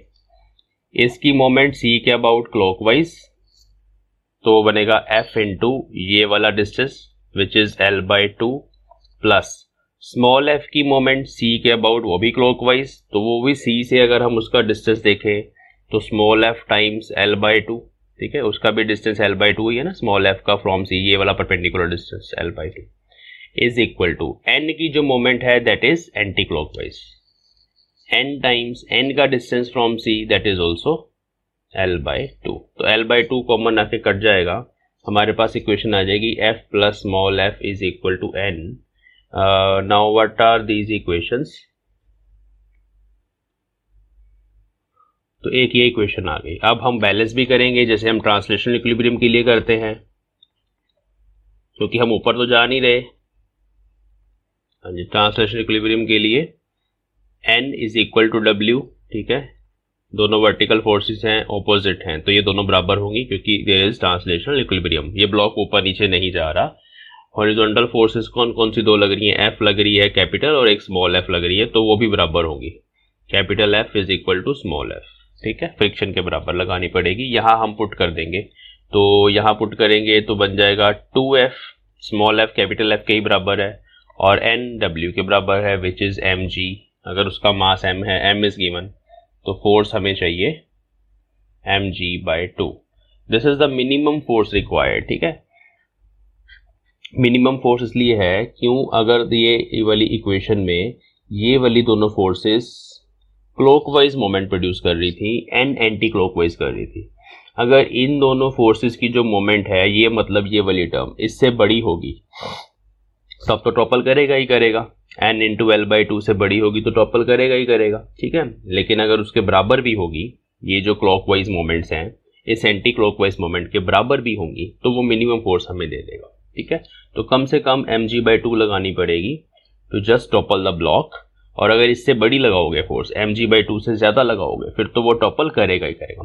इसकी मोमेंट सी के अबाउट क्लॉकवाइज, तो वो बनेगा एफ इंटू ये वाला distance which is L by to, plus small F की मोमेंट सी के अबाउट वो भी क्लॉकवाइज, तो वो भी सी से अगर हम उसका डिस्टेंस देखें तो small F times L by two, ठीक है, उसका भी डिस्टेंस एल बाई टू ही है ना, स्मॉल एफ का फ्रॉम सी, ये वाला perpendicular distance L by two is equal to N की जो मोमेंट है that is anti clockwise, N times N का distance from C that is also L by two. तो एल बाई टू कॉमन आके cut जाएगा, हमारे पास equation आ जाएगी F plus small F is equal to N. Now what are these equations, तो एक ये इक्वेशन आ गई। अब हम बैलेंस भी करेंगे जैसे हम ट्रांसलेशनल इक्विलिब्रियम के लिए करते हैं, क्योंकि हम ऊपर तो जा नहीं रहे। हाँ जी, ट्रांसलेशनल इक्विलिब्रियम के लिए n is equal to W, ठीक है, दोनों वर्टिकल फोर्सेस हैं, ऑपोजिट हैं, तो ये दोनों बराबर होंगी क्योंकि देयर इज ट्रांसलेशनल इक्विलिब्रियम। ये ब्लॉक ऊपर नीचे नहीं जा रहा। हॉरिजॉन्टल फोर्सेस कौन कौन सी दो लग रही हैं, F लग रही है कैपिटल और एक स्मॉल f लग रही है, तो वो भी बराबर होंगी। Capital F is equal to small f, ठीक है, फ्रिक्शन के बराबर लगानी पड़ेगी। यहाँ हम पुट कर देंगे, तो यहाँ पुट करेंगे तो बन जाएगा 2f, small f capital F के ही बराबर है, और n W के बराबर है विच इज mg। अगर उसका मास m है, m इज गिवन, तो फोर्स हमें चाहिए mg by 2। This is the minimum force required, ठीक है। मिनिमम फोर्स इसलिए है क्यों, अगर ये वाली इक्वेशन में ये वाली दोनों फोर्सेस क्लॉकवाइज मोमेंट प्रोड्यूस कर रही थी, एन एंटी क्लॉकवाइज कर रही थी। अगर इन दोनों फोर्सेस की जो मोमेंट है, ये मतलब ये वाली टर्म इससे बड़ी होगी तब तो टॉपल करेगा ही करेगा, N into L by two से बड़ी होगी तो टॉपल करेगा ही करेगा, ठीक है। लेकिन अगर उसके बराबर भी होगी, ये जो क्लॉकवाइज मोमेंट्स हैं इस एंटी क्लॉकवाइज मोमेंट के बराबर भी होंगी, तो वो मिनिमम फोर्स हमें दे देगा, ठीक है। तो कम से कम mg बाई 2 लगानी पड़ेगी to just topple the block. और अगर इससे बड़ी लगाओगे फोर्स, mg बाई 2 से ज्यादा लगाओगे, फिर तो वो टॉपल करेगा ही करेगा।